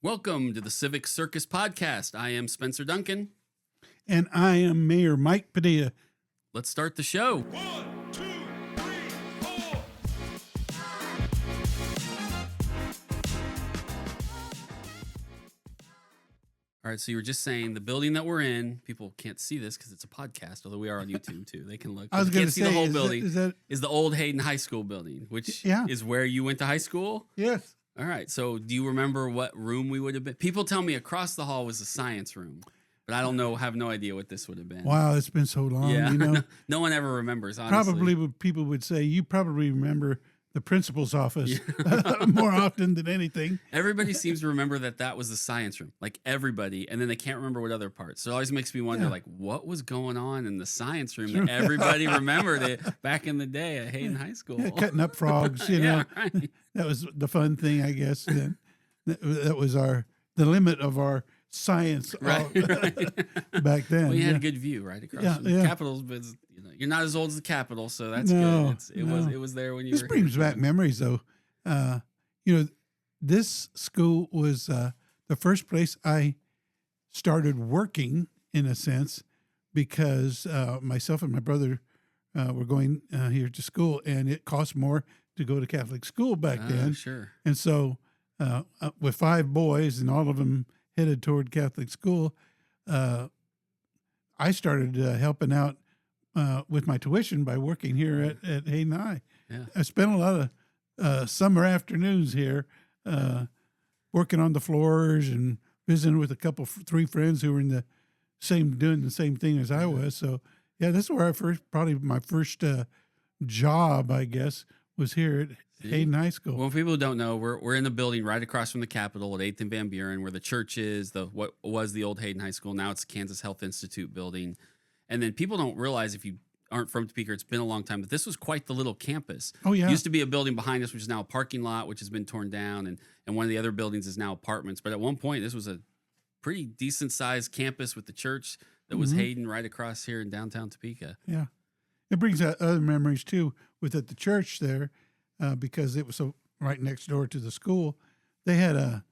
Welcome to the Civic Circus podcast. I am Spencer Duncan. And I am Mayor Mike Padilla. Let's start the show. 1, 2, 3, 4. All right, so you were just saying the building that we're in, people can't see this because it's a podcast, although we are on YouTube too. They can look. I was They going can't to see say, the whole building. Is that the old Hayden High School building, which Yeah. is where you went to high school? Yes. All right, so do you remember what room we would have been? People tell me across the hall was the science room, but I don't know, have no idea what this would have been. Wow, it's been so long. Yeah, You know, no one ever remembers, honestly. probably people would say you probably remember the principal's office more often than anything. Everybody seems to remember that was the science room, like everybody, and then they can't remember what other parts. So it always makes me wonder, like, what was going on in the science room that everybody remembered it back in the day at Hayden High School? Yeah, cutting up frogs, you know. Yeah, right. That was the fun thing, I guess. Then that was the limit of our science Right. back then. Well, you had yeah. a good view right across Yeah, from the yeah. Capitol's, but you're not as old as the Capitol, so that's No, good. It no. was there when you This were brings here. back memories, though. This school was the first place I started working, in a sense, because myself and my brother were going here to school, and it cost more to go to Catholic school back then. Sure. And so, with 5 boys and all of them headed toward Catholic school, I started helping out with my tuition by working here at Hayden High. Yeah. I spent a lot of summer afternoons here working on the floors and visiting with 3 friends who were doing the same thing as I was. So, yeah, this is where probably my first job, I guess, was here at Hayden High School. Well, if people don't know, we're in the building right across from the Capitol at 8th and Van Buren, where the church is, what was the old Hayden High School. Now it's Kansas Health Institute building. And then people don't realize, if you aren't from Topeka, it's been a long time, but this was quite the little campus. Oh, yeah. It used to be a building behind us, which is now a parking lot, which has been torn down, and one of the other buildings is now apartments. But at one point, this was a pretty decent-sized campus with the church that was Hayden right across here in downtown Topeka. Yeah. It brings out other memories, too, with at the church there, because it was so right next door to the school. They had a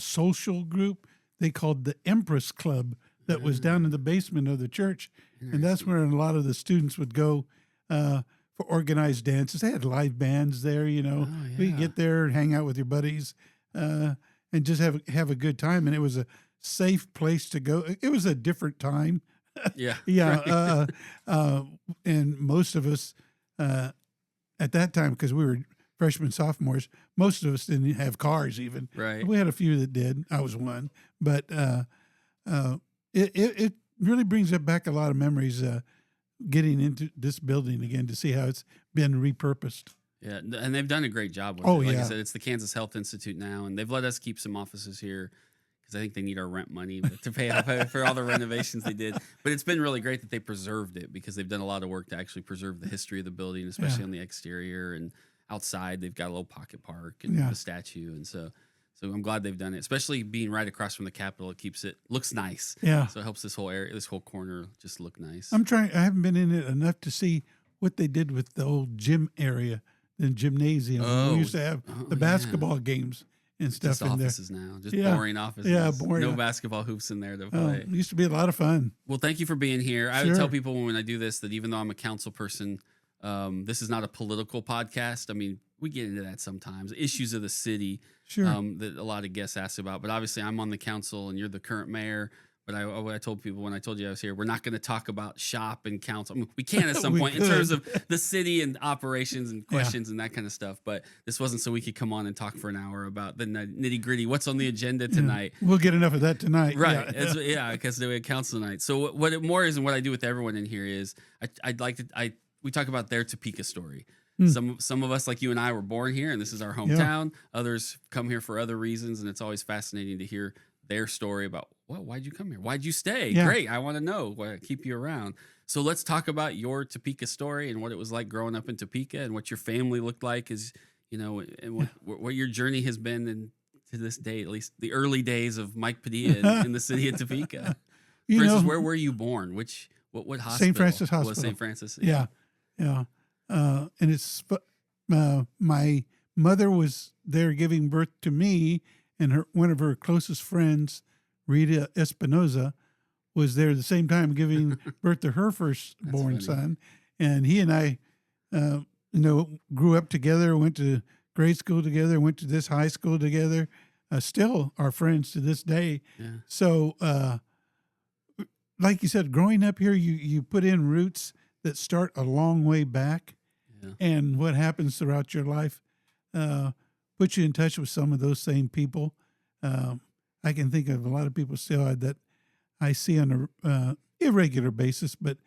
social group they called the Empress Club that was down in the basement of the church. And that's where a lot of the students would go for organized dances. They had live bands there, you know. Oh, yeah. We get there and hang out with your buddies and just have a good time. And it was a safe place to go. It was a different time. Yeah. Yeah. And most of us at that time, because we were freshmen, sophomores, most of us didn't have cars even. Right. We had a few that did. I was one. But it really brings back a lot of memories getting into this building again to see how it's been repurposed. Yeah, and they've done a great job with Oh, it. Like I yeah. said, it's the Kansas Health Institute now, and they've let us keep some offices here because I think they need our rent money to pay off for all the renovations they did. But it's been really great that they preserved it, because they've done a lot of work to actually preserve the history of the building, especially on the exterior and outside. They've got a little pocket park and the statue, and so I'm glad they've done it. Especially being right across from the Capitol, it looks nice. Yeah. So it helps this whole area, this whole corner, just look nice. I haven't been in it enough to see what they did with the old gym area, the gymnasium. Oh, We used to have the basketball games and stuff Just in there. offices now, just Yeah. boring offices. Yeah, boring. No basketball hoops in there to Oh, play. it used to be a lot of fun. Well, thank you for being here. I Sure. would tell people when I do this that even though I'm a council person, this is not a political podcast. I mean, we get into that sometimes, issues of the city Sure. that a lot of guests ask about. But obviously, I'm on the council and you're the current mayor. But I told people when I told you I was here, we're not going to talk about shop and council. I mean, we can at some We point in could. terms of the city and operations and questions and that kind of stuff. But this wasn't so we could come on and talk for an hour about the nitty gritty. What's on the agenda tonight? We'll get enough of that tonight. Right. Yeah. Yeah, because we had council night. So what it more is, and what I do with everyone in here is we talk about their Topeka story. Some of us, like you and I, were born here, and this is our hometown. Others come here for other reasons, and it's always fascinating to hear their story about, well, why'd you come here? Why'd you stay? Yeah. Great. I want to know. Keep you around. So let's talk about your Topeka story and what it was like growing up in Topeka and what your family looked like, as you know, and what your journey has been, and to this day, at least the early days of Mike Padilla in the city of Topeka. For instance, where were you born? What hospital? St. Francis Hospital. Was St. Francis? Yeah. And it's my mother was there giving birth to me, and one of her closest friends, Rita Espinoza, was there at the same time giving birth to her firstborn son. And he and I, grew up together, went to grade school together, went to this high school together, still are friends to this day. Yeah. So, like you said, growing up here, you put in roots that start a long way back. Yeah. And what happens throughout your life puts you in touch with some of those same people. I can think of a lot of people still that I see on a irregular basis, but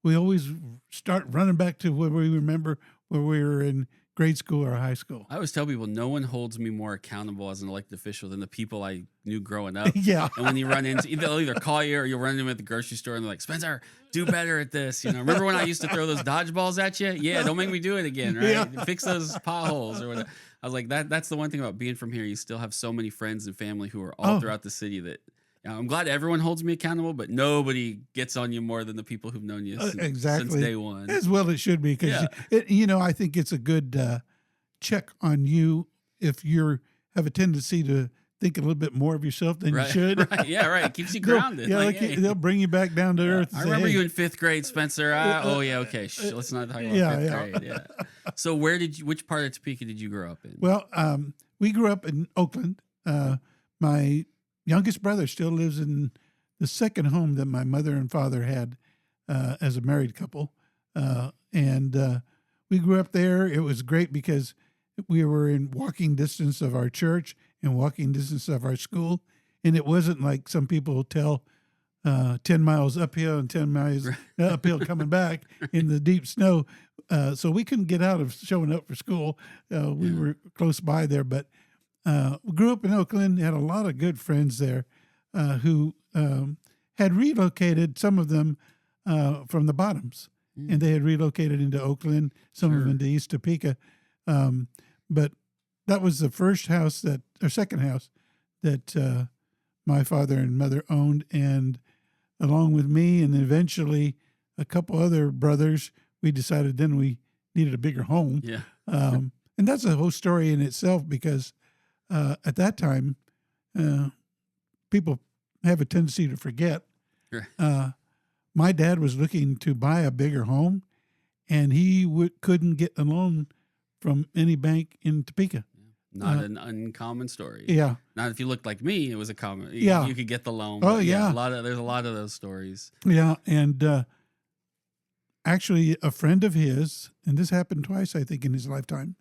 we always start running back to what we remember when we were in grade school or high school. I always tell people no one holds me more accountable as an elected official than the people I knew growing up. Yeah. And when you run into, they'll either call you or you'll run into them at the grocery store and they're like, Spencer, do better at this. Remember when I used to throw those dodgeballs at you? Yeah, don't make me do it again, right? Yeah. Fix those potholes or whatever. I was like, that's the one thing about being from here. You still have so many friends and family who are all throughout the city that I'm glad everyone holds me accountable, but nobody gets on you more than the people who've known you since day one. As well it should be, because I think it's a good check on you if you have a tendency to think a little bit more of yourself than you should. Right. Yeah, right. It keeps you grounded. They'll bring you back down to earth. I remember you in 5th grade, Spencer. Okay. Let's not talk about 5th grade. Yeah. So which part of Topeka did you grow up in? Well, we grew up in Oakland. My youngest brother still lives in the second home that my mother and father had as a married couple. And we grew up there. It was great because we were in walking distance of our church and walking distance of our school. And it wasn't like some people tell 10 miles uphill and 10 miles uphill coming back in the deep snow. So we couldn't get out of showing up for school. We were close by there, but we grew up in Oakland, had a lot of good friends there who had relocated, some of them from the bottoms, and they had relocated into Oakland, some of them into East Topeka. But that was the second house that my father and mother owned, and along with me and eventually a couple other brothers, we decided then we needed a bigger home. Yeah. And that's a whole story in itself because at that time, people have a tendency to forget. Right. My dad was looking to buy a bigger home, and he couldn't get a loan from any bank in Topeka. Not an uncommon story. Yeah. Not if you looked like me, it was a common. Yeah. You could get the loan. Oh, but yeah. There's a lot of those stories. Yeah, and actually, a friend of his, and this happened twice, I think, in his lifetime.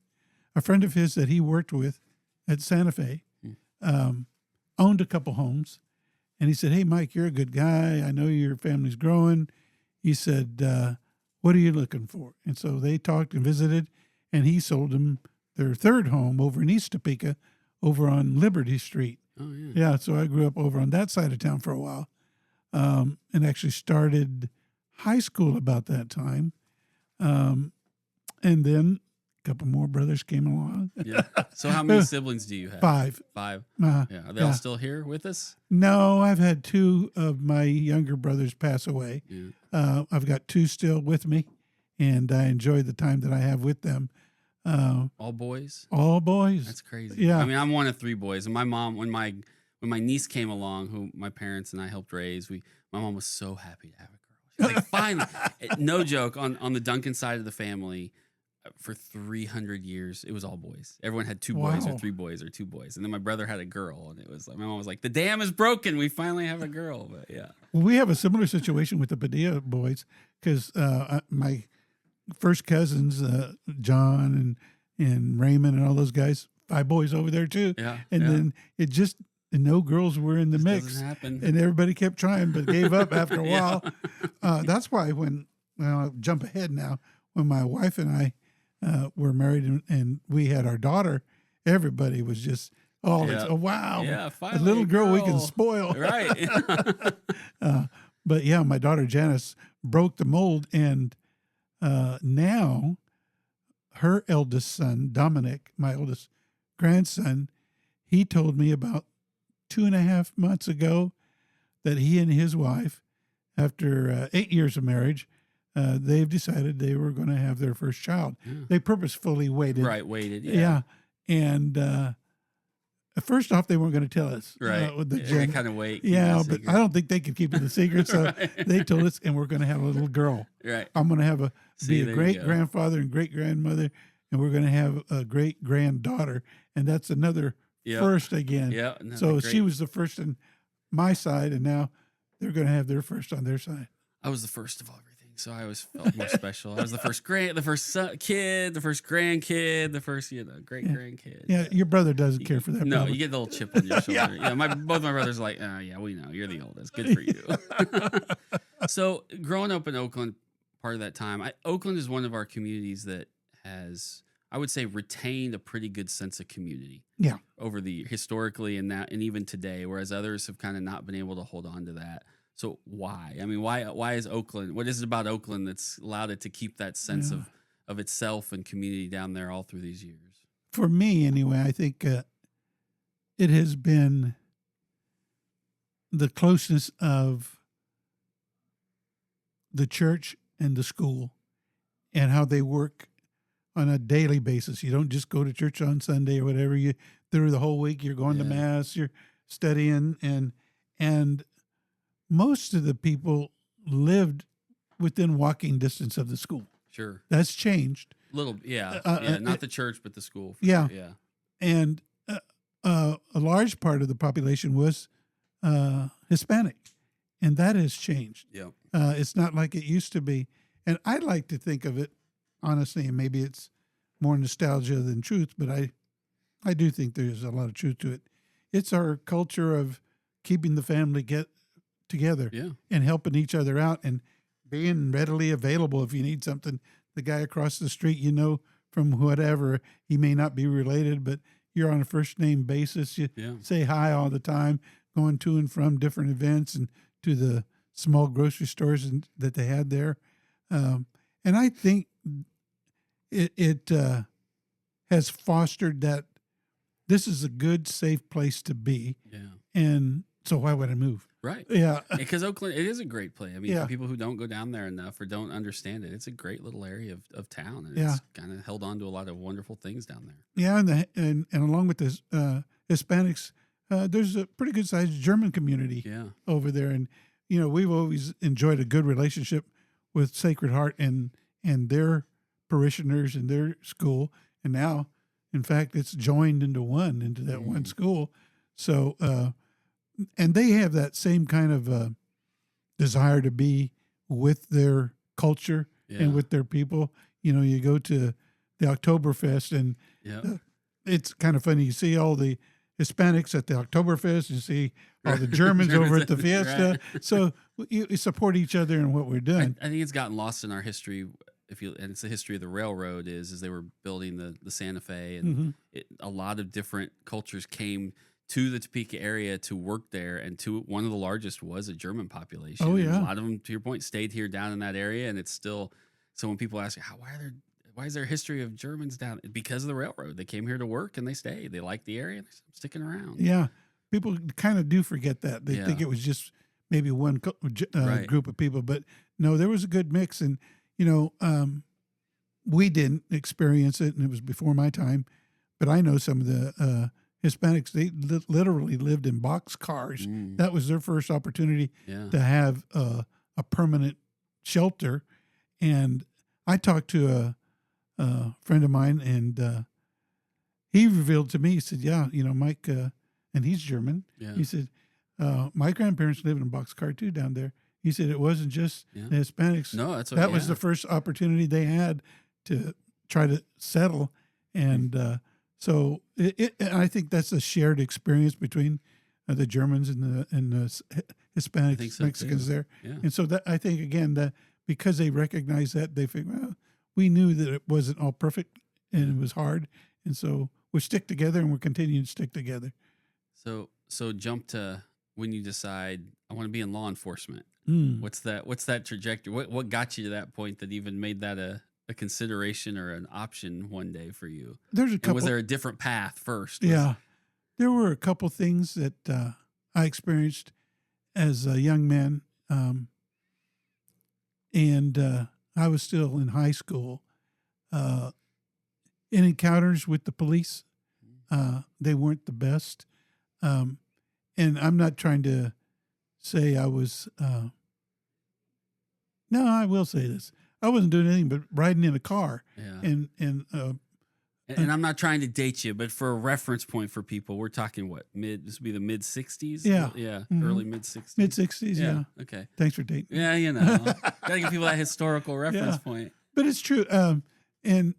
A friend of his that he worked with at Santa Fe owned a couple homes, and he said, "Hey, Mike, you're a good guy. I know your family's growing." He said, "What are you looking for?" And so they talked and visited, and he sold them their third home over in East Topeka, over on Liberty Street. Oh yeah. Yeah, so I grew up over on that side of town for a while, and actually started high school about that time, and then a couple more brothers came along. Yeah. So how many siblings do you have? 5. 5. Uh, Yeah. Are they all still here with us? No, I've had 2 of my younger brothers pass away. Yeah. I've got 2 still with me, and I enjoy the time that I have with them. All boys? All boys. That's crazy. Yeah. I mean, I'm one of 3 boys, and my mom, when my niece came along, who my parents and I helped raise, my mom was so happy to have a girl. She's like, finally, no joke. On the Duncan side of the family, for 300 years, it was all boys. Everyone had 2 boys or 3 boys or 2 boys, and then my brother had a girl, and it was like my mom was like, "The dam is broken. We finally have a girl." But yeah. Well, we have a similar situation with the Padilla boys because my first cousins, John and Raymond and all those guys, 5 boys over there too. Yeah. And then it just no girls were in the mix, doesn't happen. and everybody kept trying but gave up after a Yeah. while. That's why I'll jump ahead now. When my wife and I were married and we had our daughter, everybody was just oh wow, Yeah, a finally little a girl we can girl. spoil. Right. But yeah, my daughter Janice broke the mold, and now her eldest son, Dominic, my oldest grandson, he told me about 2.5 months ago that he and his wife, after 8 years of marriage, they've decided they were going to have their first child. Yeah. They purposefully waited. Right. Waited. Yeah. And first off, they weren't going to tell us. Right. With the Yeah, gender. kind of wait. Yeah, but I don't think they could keep it a secret. So Right. they told us, and we're going to have a little girl. Right. I'm going to have See, be a there you great go. grandfather and great grandmother, and we're going to have a great granddaughter, and that's another Yep. first again. Yeah. no, So great. she was the first on my side, and now they're going to have their first on their side. I was the first of everything, so I always felt more special. I was the first kid, the first grandkid, the first great grandkid. Yeah, your brother doesn't care for that. No, probably. you get the little chip on your shoulder. Yeah, both my brothers are like, oh, yeah, we know you're the oldest. Good for you. So growing up in Oakland, part of that time, Oakland is one of our communities that has, I would say, retained a pretty good sense of community. Yeah. Over the historically and even today, whereas others have kind of not been able to hold on to that. So why? I mean, why is Oakland? What is it about Oakland that's allowed it to keep that sense of itself and community down there all through these years? For me, anyway, I think it has been the closeness of the church and the school and how they work on a daily basis. You don't just go to church on Sunday or whatever. You through the whole week, you're going to mass, you're studying, and most of the people lived within walking distance of the school. Sure. That's changed. Little, not the church, but the school. Yeah. Sure. Yeah. And a large part of the population was Hispanic, and that has changed. Yeah. It's not like it used to be. And I like to think of it, honestly, and maybe it's more nostalgia than truth, but I do think there's a lot of truth to it. It's our culture of keeping the family together and helping each other out and being readily available if you need something. The guy across the street, from whatever, he may not be related, but you're on a first name basis. You say hi all the time, going to and from different events and to the small grocery stores that they had there. And I think it has fostered that this is a good, safe place to be. Yeah. And so why would I move? Right. Yeah. Because Oakland, it is a great place. I mean, Yeah. for people who don't go down there enough or don't understand it, it's a great little area of town. And Yeah. it's kind of held on to a lot of wonderful things down there. Yeah, and along with this Hispanics, there's a pretty good sized German community over there, and we've always enjoyed a good relationship with Sacred Heart and their parishioners and their school, and now, in fact, it's joined into that one school. So, and they have that same kind of desire to be with their culture and with their people. You go to the Oktoberfest, and it's kind of funny. You see all the Hispanics at the Oktoberfest, you see all the Germans over at the Fiesta. Right. So you support each other in what we're doing. I think it's gotten lost in our history. And it's the history of the railroad is they were building the Santa Fe, and a lot of different cultures came to the Topeka area to work there, and one of the largest was a German population. Oh, yeah. And a lot of them, to your point, stayed here down in that area, and it's still. So when people ask, why is there a history of Germans down? Because of the railroad. They came here to work and they stayed. They liked the area and they're sticking around. Yeah, people kind of do forget that. They think it was just maybe one group of people, but no, there was a good mix, and we didn't experience it, and it was before my time. But I know some of the Hispanics, they literally lived in box cars. That was their first opportunity to have a permanent shelter. And I talked to a friend of mine, and he revealed to me, he said, Mike, and he's German. Yeah. He said, my grandparents lived in a boxcar too down there. He said it wasn't just the Hispanics. No, that was the first opportunity they had to try to settle. And so I think that's a shared experience between the Germans and the Hispanics, Mexicans there. Yeah. And so that I think, again, that because they recognize that, they think, well, we knew that it wasn't all perfect and it was hard. And so we stick together, and we're continuing to stick together. So jump to when you decide I want to be in law enforcement. What's that trajectory? What got you to that point that even made that a consideration or an option one day for you? There's a couple. And was there a different path first? Yeah, there were a couple things that I experienced as a young man, and I was still in high school. In encounters with the police, they weren't the best. And I'm not trying to say I was. No, I will say this: I wasn't doing anything but riding in a car, Yeah. and I'm not trying to date you, but for a reference point for people, we're talking what this would be the mid 60s. Yeah. Yeah, Mhm. early mid 60s. mid-60s. Yeah. Okay. Thanks for dating. Yeah, gotta give people that historical reference point. But it's true. And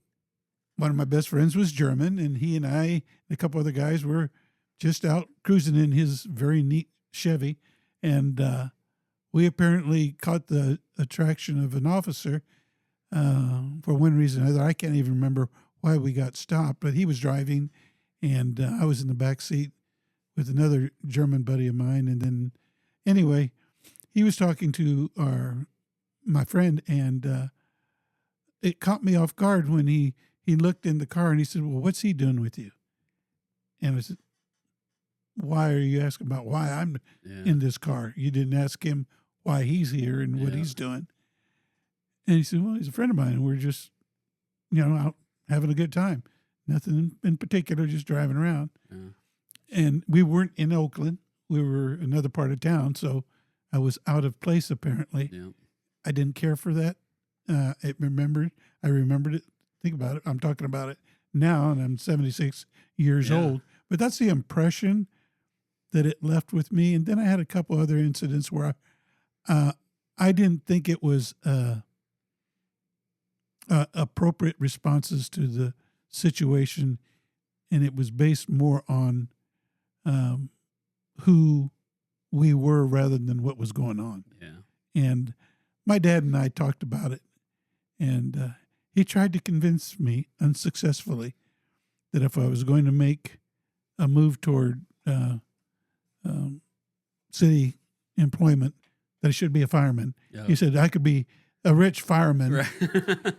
one of my best friends was German, and he and I and a couple other guys were just out cruising in his very neat Chevy, and we apparently caught the attraction of an officer for one reason or another. I can't even remember why we got stopped, but he was driving, and I was in the back seat with another German buddy of mine. And then, anyway, he was talking to my friend, and it caught me off guard when he looked in the car and he said, "Well, what's he doing with you?" And I said, "Why are you asking about why I'm in this car? You didn't ask him why he's here and what he's doing." And he said, "Well, he's a friend of mine, and we're just, out having a good time. Nothing in particular, just driving around." Yeah. And we weren't in Oakland. We were another part of town, so I was out of place apparently. Yeah. I didn't care for that. I remembered it. Think about it. I'm talking about it now, and I'm 76 years old. But that's the impression that it left with me. And then I had a couple other incidents where I didn't think it was appropriate responses to the situation, and it was based more on who we were rather than what was going on. Yeah. And my dad and I talked about it, and he tried to convince me unsuccessfully that if I was going to make a move toward city employment, that I should be a fireman. Yeah. He said I could be a rich fireman. Right.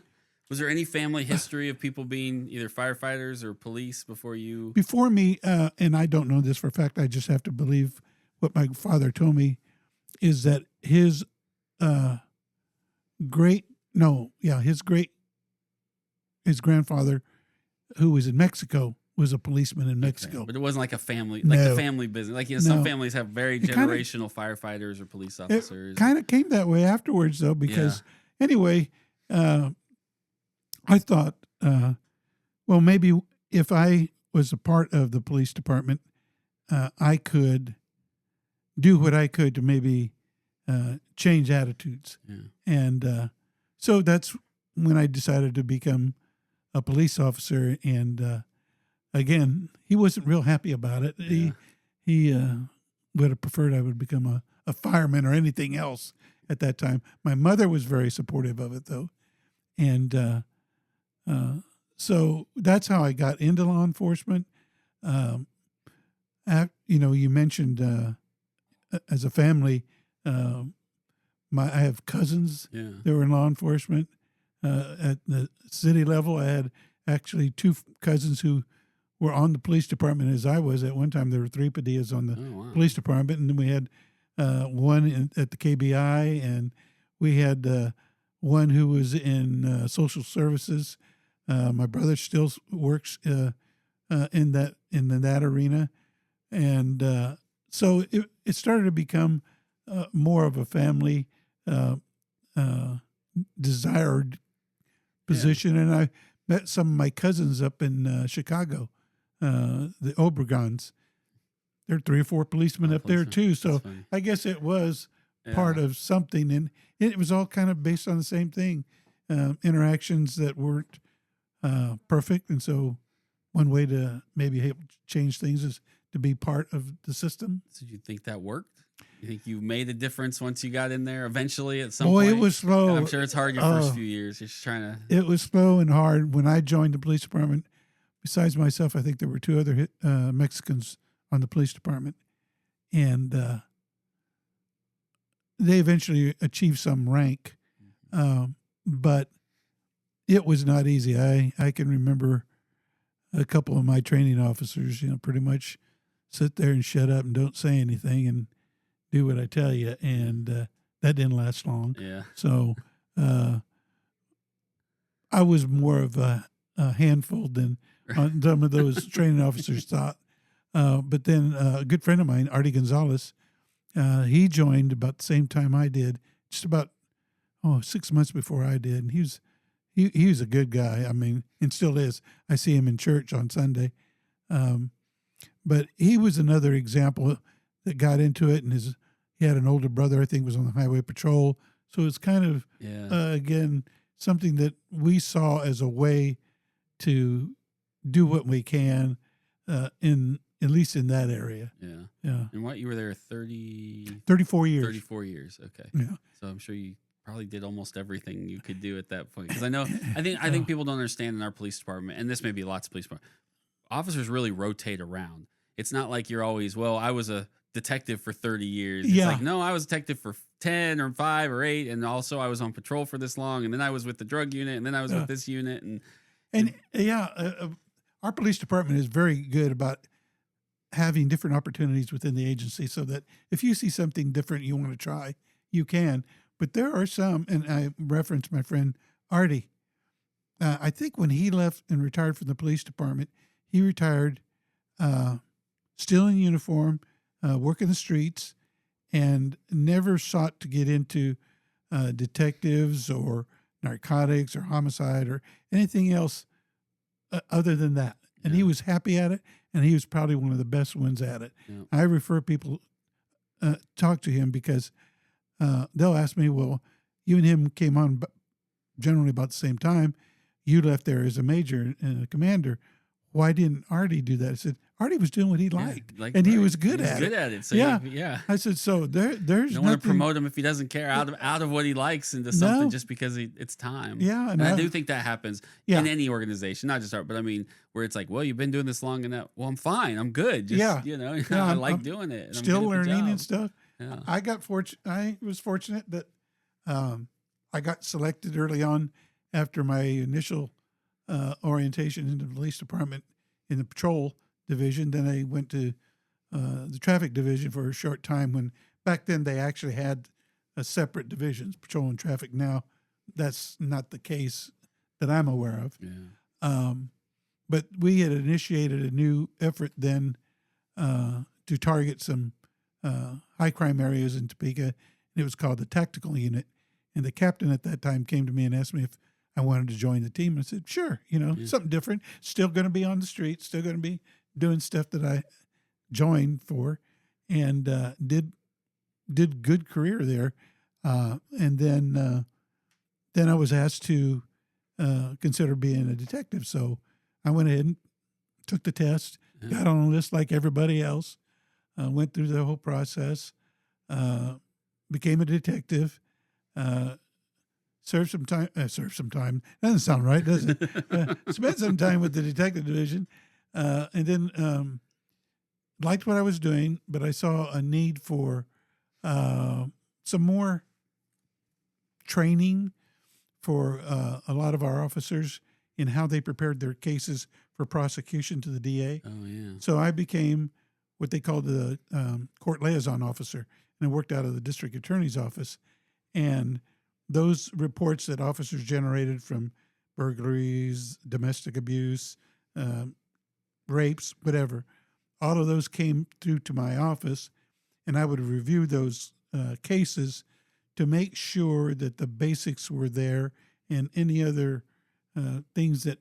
Was there any family history of people being either firefighters or police before you? Before me, and I don't know this for a fact, I just have to believe what my father told me, is that his grandfather, who was in Mexico, was a policeman in Mexico. Okay. But it wasn't like a family, No. the family business. Like, some No. families have very It kinda- generational firefighters or police officers. It kind of came that way afterwards, though, because anyway, I thought, well, maybe if I was a part of the police department, I could do what I could to maybe change attitudes. Yeah. And so that's when I decided to become a police officer. And again, he wasn't real happy about it. Yeah. He would have preferred I would become a fireman or anything else at that time. My mother was very supportive of it, though. And so that's how I got into law enforcement. You mentioned as a family, I have cousins Yeah. that were in law enforcement. At the city level, I had actually two cousins who were on the police department as I was. At one time, there were three Padillas on the Oh, wow. police department, and then we had one at the KBI, and we had one who was in social services. My brother still works in that arena, and so it started to become more of a family desired position. And I met some of my cousins up in Chicago, the Obregons. There are 3 or 4 policemen up there too. So That's funny. I guess it was part of something, and it was all kind of based on the same thing, interactions that weren't perfect. And so one way to maybe help change things is to be part of the system. So do you think that worked? You think you made a difference once you got in there eventually at some Boy, point? it was slow. I'm sure it's hard your first few years. You're just trying to. It was slow and hard. When I joined the police department, besides myself, I think there were 2 other Mexicans on the police department. And they eventually achieved some rank. But it was not easy. I can remember a couple of my training officers, pretty much sit there and shut up and don't say anything and do what I tell you. And that didn't last long. Yeah. So I was more of a handful than some of those training officers thought. But then a good friend of mine, Artie Gonzalez, he joined about the same time I did, just about 6 months before I did. And he was a good guy. I mean, and still is. I see him in church on Sunday. But he was another example that got into it, and he had an older brother, I think, was on the highway patrol. So it's kind of again something that we saw as a way to do what we can in at least in that area. Yeah. Yeah. And what, you were there 34 years. 34 years. Okay. Yeah. So I'm sure you probably did almost everything you could do at that point. Because I think people don't understand in our police department, and this may be lots of police departments, officers really rotate around. It's not like you're always, well, I was a detective for 30 years. It's like, no, I was a detective for 10 or 5 or 8, and also I was on patrol for this long, and then I was with the drug unit, and then I was with this unit. And our police department is very good about having different opportunities within the agency, so that if you see something different you want to try, you can. But there are some, and I referenced my friend Artie. I think when he left and retired from the police department, he retired still in uniform, working the streets, and never sought to get into detectives or narcotics or homicide or anything else other than that. And he was happy at it, and he was probably one of the best ones at it. Yeah. I refer people talk to him because they'll ask me, well, you and him came on generally about the same time. You left there as a major and a commander. Why didn't Artie do that? I said, Artie was doing what he liked, and he was good at it. Good at it. So yeah. I said, so there's you don't nothing. want to promote him if he doesn't care out of what he likes into something just because it's time. Yeah. And I do think that happens in any organization, not just art, but I mean, where it's like, well, you've been doing this long enough. Well, I'm fine. I'm good. Just, I like doing it. And still I'm good at the learning job. and stuff. Yeah. I was fortunate that I got selected early on after my initial orientation into the police department in the patrol division. Then I went to the traffic division for a short time, when back then they actually had separate divisions, patrol and traffic. Now that's not the case that I'm aware of. Yeah. But we had initiated a new effort then to target some high crime areas in Topeka, and it was called the Tactical Unit. And the captain at that time came to me and asked me if I wanted to join the team. I said, sure, something different. Still going to be on the street, still going to be doing stuff that I joined for, and did good career there. And then I was asked to consider being a detective. So I went ahead and took the test, got on a list like everybody else, went through the whole process, became a detective, served some time. Doesn't sound right, does it? Spent some time with the detective division, and then liked what I was doing, but I saw a need for some more training for a lot of our officers in how they prepared their cases for prosecution to the DA. Oh, yeah. So I became what they called the court liaison officer, and I worked out of the district attorney's office. And those reports that officers generated from burglaries, domestic abuse, rapes, whatever, all of those came through to my office, and I would review those cases to make sure that the basics were there and any other things that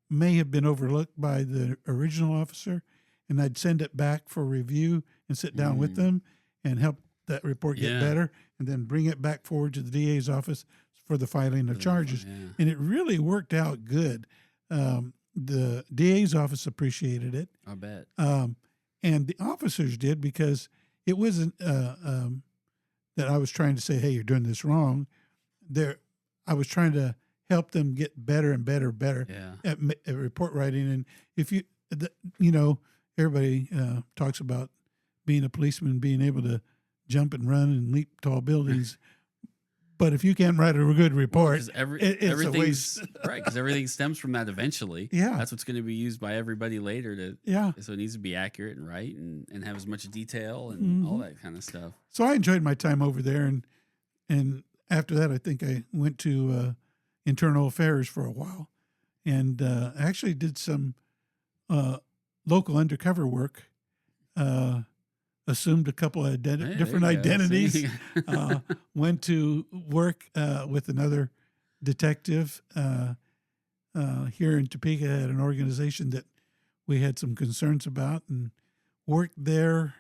may have been overlooked by the original officer. And I'd send it back for review and sit down with them and help that report get better, and then bring it back forward to the DA's office for the filing of charges. And it really worked out good. The DA's office appreciated it. I bet. And the officers did, because it wasn't that I was trying to say, hey, you're doing this wrong. I was trying to help them get better and better at report writing. And if everybody talks about being a policeman, being able to jump and run and leap tall buildings. But if you can't write a good report, it's a waste. Right, because everything stems from that eventually. Yeah. That's what's going to be used by everybody later. So it needs to be accurate and right and have as much detail and all that kind of stuff. So I enjoyed my time over there. And after that, I think I went to internal affairs for a while, and actually did some local undercover work assumed a couple of Hey, there different you go. identities. See? Went to work with another detective here in Topeka at an organization that we had some concerns about, and worked there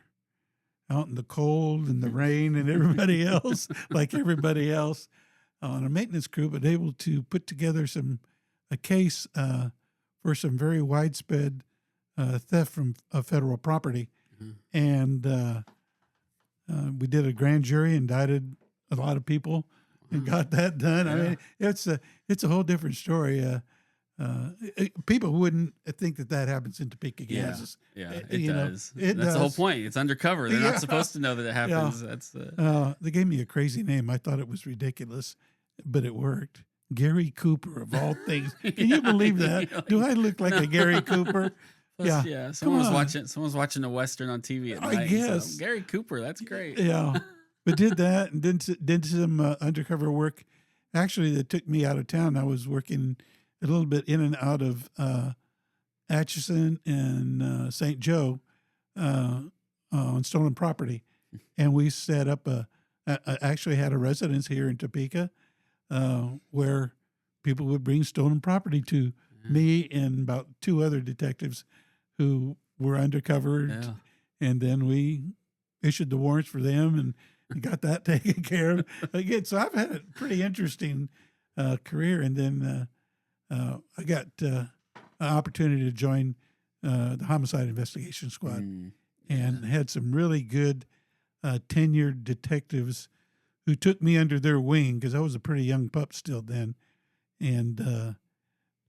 out in the cold and the rain and everybody else, like everybody else, on a maintenance crew, but able to put together a case for some very widespread theft from federal property. And we did a grand jury, indicted a lot of people, and got that done. I mean, it's a whole different story. People wouldn't think that happens in Topeka, Kansas. Yeah, it You know, does. it That's the whole does. point. It's undercover. They're Yeah. not supposed to know that it happens. That's They gave me a crazy name. I thought it was ridiculous, but it worked. Gary Cooper, of all things. Can you believe that? Do I look like a Gary Cooper? Plus, Yeah. Someone was Come on. watching a Western on TV at I night. guess. So, Gary Cooper, that's great. Yeah, but did that and did some undercover work. Actually, that took me out of town. I was working a little bit in and out of Atchison and St. Joe on stolen property, and we set up actually had a residence here in Topeka where people would bring stolen property to me and about two other detectives who were undercover, Yeah. and then we issued the warrants for them and got that taken care of. Again, so I've had a pretty interesting career, and then I got an opportunity to join the homicide investigation squad, and had some really good tenured detectives who took me under their wing, because I was a pretty young pup still then, and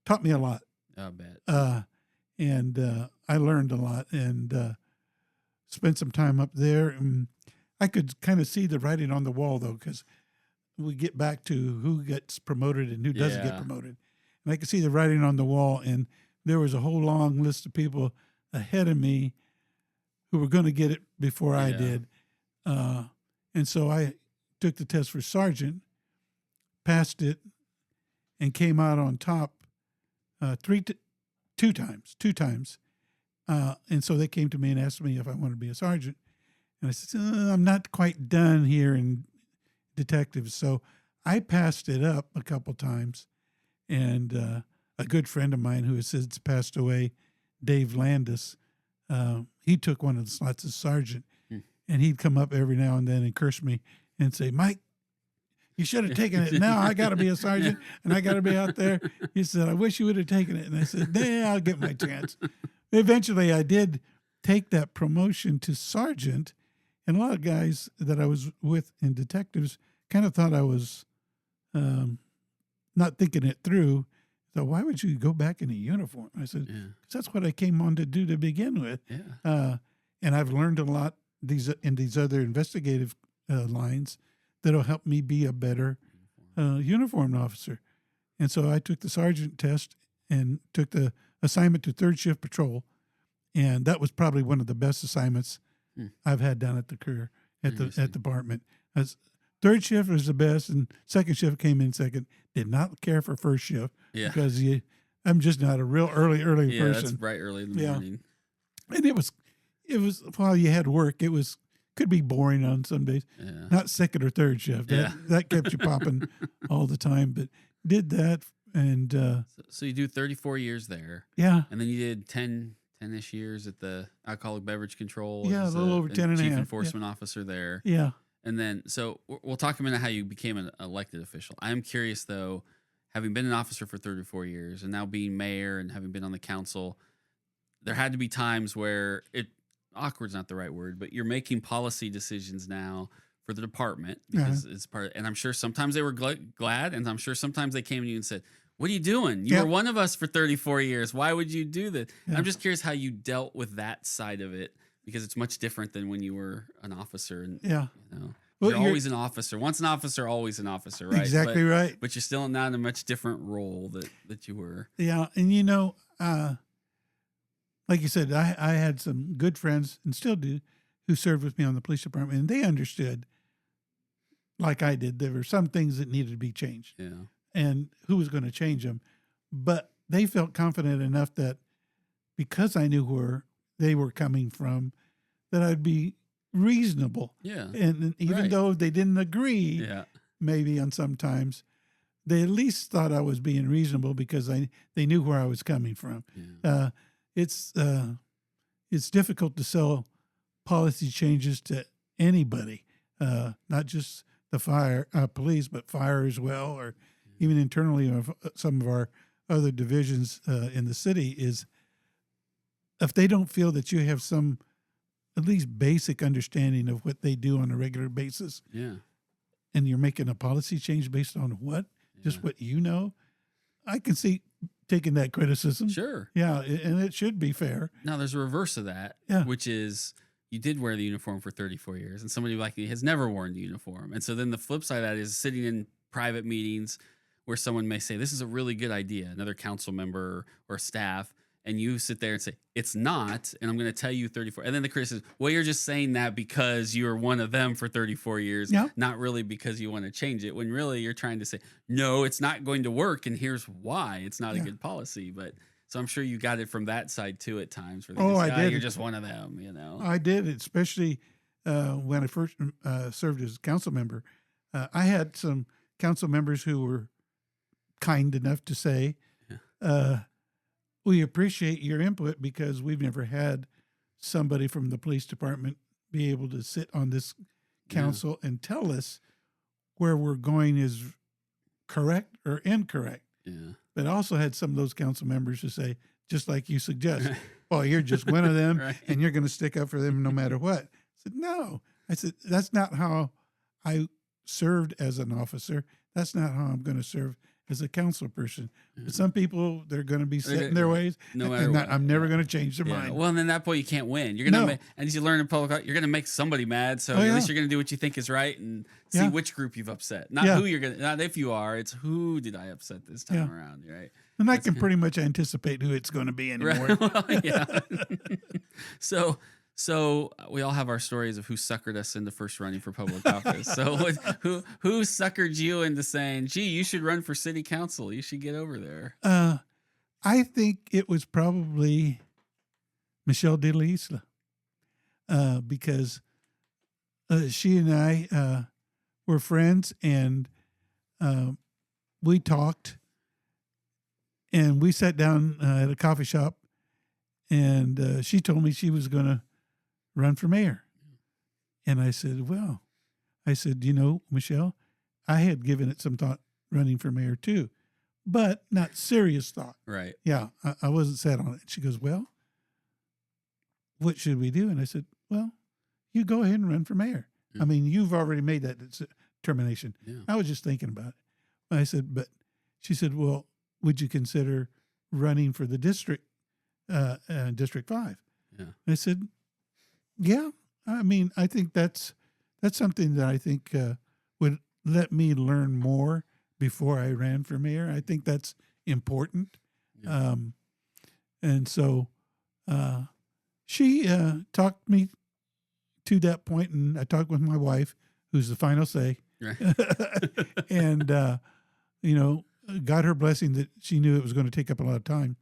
taught me a lot. I bet. And I learned a lot, and spent some time up there. And I could kind of see the writing on the wall, though, because we get back to who gets promoted and who doesn't get Yeah. promoted. And I could see the writing on the wall, and there was a whole long list of people ahead of me who were going to get it before I Yeah. did. And so I took the test for sergeant, passed it, and came out on top two times. And so they came to me and asked me if I wanted to be a sergeant. And I said, I'm not quite done here in detectives. So I passed it up a couple times. And a good friend of mine who has since passed away, Dave Landis, he took one of the slots as sergeant. And he'd come up every now and then and curse me and say, Mike, you should have taken it. Now I got to be a sergeant and I got to be out there. He said, I wish you would have taken it. And I said, nah, I'll get my chance. Eventually I did take that promotion to sergeant. And a lot of guys that I was with in detectives kind of thought I was not thinking it through. So why would you go back in a uniform? I said, 'cause that's what I came on to do to begin with. Yeah. And I've learned a lot in these other investigative lines that'll help me be a better uniformed officer. And so I took the sergeant test and took the assignment to third shift patrol. And that was probably one of the best assignments I've had down at the career at the department. As third shift was the best, and second shift came in second. Did not care for first shift because I'm just not a real early person. Yeah, that's bright early in the morning. And it was while you had work, could be boring on some days. Yeah. Not second or third shift. That kept you popping all the time. But did that, and So you do 34 years there. yeah, And then you did 10-ish years at the alcoholic beverage control. Yeah, as a little over 10 and a chief half, enforcement officer there. yeah. And then, so we'll talk a minute how you became an elected official. I am curious, though, having been an officer for 34 years and now being mayor and having been on the council, there had to be times where awkward's not the right word, but you're making policy decisions now for the department because it's part. And I'm sure sometimes they were glad, and I'm sure sometimes they came to you and said, "What are you doing? You were one of us for 34 years. Why would you do this?" Yeah. I'm just curious how you dealt with that side of it, because it's much different than when you were an officer. And Well, you're always an officer. Once an officer, always an officer, right? Exactly right. But you're still not in a much different role that you were. Yeah, and like you said, I had some good friends, and still do, who served with me on the police department, and they understood, like I did, there were some things that needed to be changed. Yeah. And who was going to change them. But they felt confident enough that because I knew where they were coming from, that I'd be reasonable. Yeah. And even Right. though they didn't agree, Yeah. maybe on sometimes, they at least thought I was being reasonable because they knew where I was coming from. Yeah. It's difficult to sell policy changes to anybody, not just the police, but fire as well, or even internally of some of our other divisions in the city. Is if they don't feel that you have some at least basic understanding of what they do on a regular basis, Yeah. and you're making a policy change based on what, just what you know, I can see taking that criticism. Sure. Yeah, and it should be fair. Now there's a reverse of that, Yeah. which is you did wear the uniform for 34 years, and somebody like me has never worn the uniform. And so then the flip side of that is sitting in private meetings where someone may say, "This is a really good idea," another council member or staff, and you sit there and say, "It's not," and I'm going to tell you 34. And then the criticism, "Well, you're just saying that because you're one of them for 34 years, Yeah. not really because you want to change it," when really you're trying to say, "No, it's not going to work, and here's why it's not a Yeah. good policy." But so I'm sure you got it from that side too at times. Where Oh, I did. You're just one of them, you know. I did, especially when I first served as a council member. I had some council members who were kind enough to say, "We appreciate your input because we've never had somebody from the police department be able to sit on this council and tell us where we're going is correct or incorrect." Yeah. But I also had some of those council members who say, just like you suggest, "Oh, you're just one of them, Right. and you're going to stick up for them no matter what." I said, "No." I said, "That's not how I served as an officer. That's not how I'm going to serve as a council person." But some people, they're going to be set in their ways, No matter and what. I'm never going to change their Yeah. mind. Well, and then at that point you can't win. You're gonna No. make, and as you learn in public life, you're gonna make somebody mad. So Oh, at yeah. least you're gonna do what you think is right and see Yeah. which group you've upset. Not Yeah. who you're gonna. Not if you are. It's who did I upset this time Yeah. around, right? And I can pretty much anticipate who it's going to be anymore. Right. Well, yeah. So we all have our stories of who suckered us into first running for public office. So who suckered you into saying, "Gee, you should run for city council. You should get over there." I think it was probably Michelle de la Isla, because she and I were friends, and we talked, and we sat down at a coffee shop, and she told me she was going to run for mayor. And I said, "Well," I said, "Michelle, I had given it some thought running for mayor too, but not serious thought. Right. Yeah, I wasn't set on it." She goes, "Well, what should we do?" And I said, "Well, you go ahead and run for mayor. Yeah. I mean, you've already made that determination." Yeah. I was just thinking about it. I said, but she said, "Well, would you consider running for the District 5? Yeah. I said, "Yeah. I mean, I think that's something that I think would let me learn more before I ran for mayor. I think that's important." Yeah. And so she talked me to that point, and I talked with my wife, who's the final say, Right. and got her blessing that she knew it was going to take up a lot of time,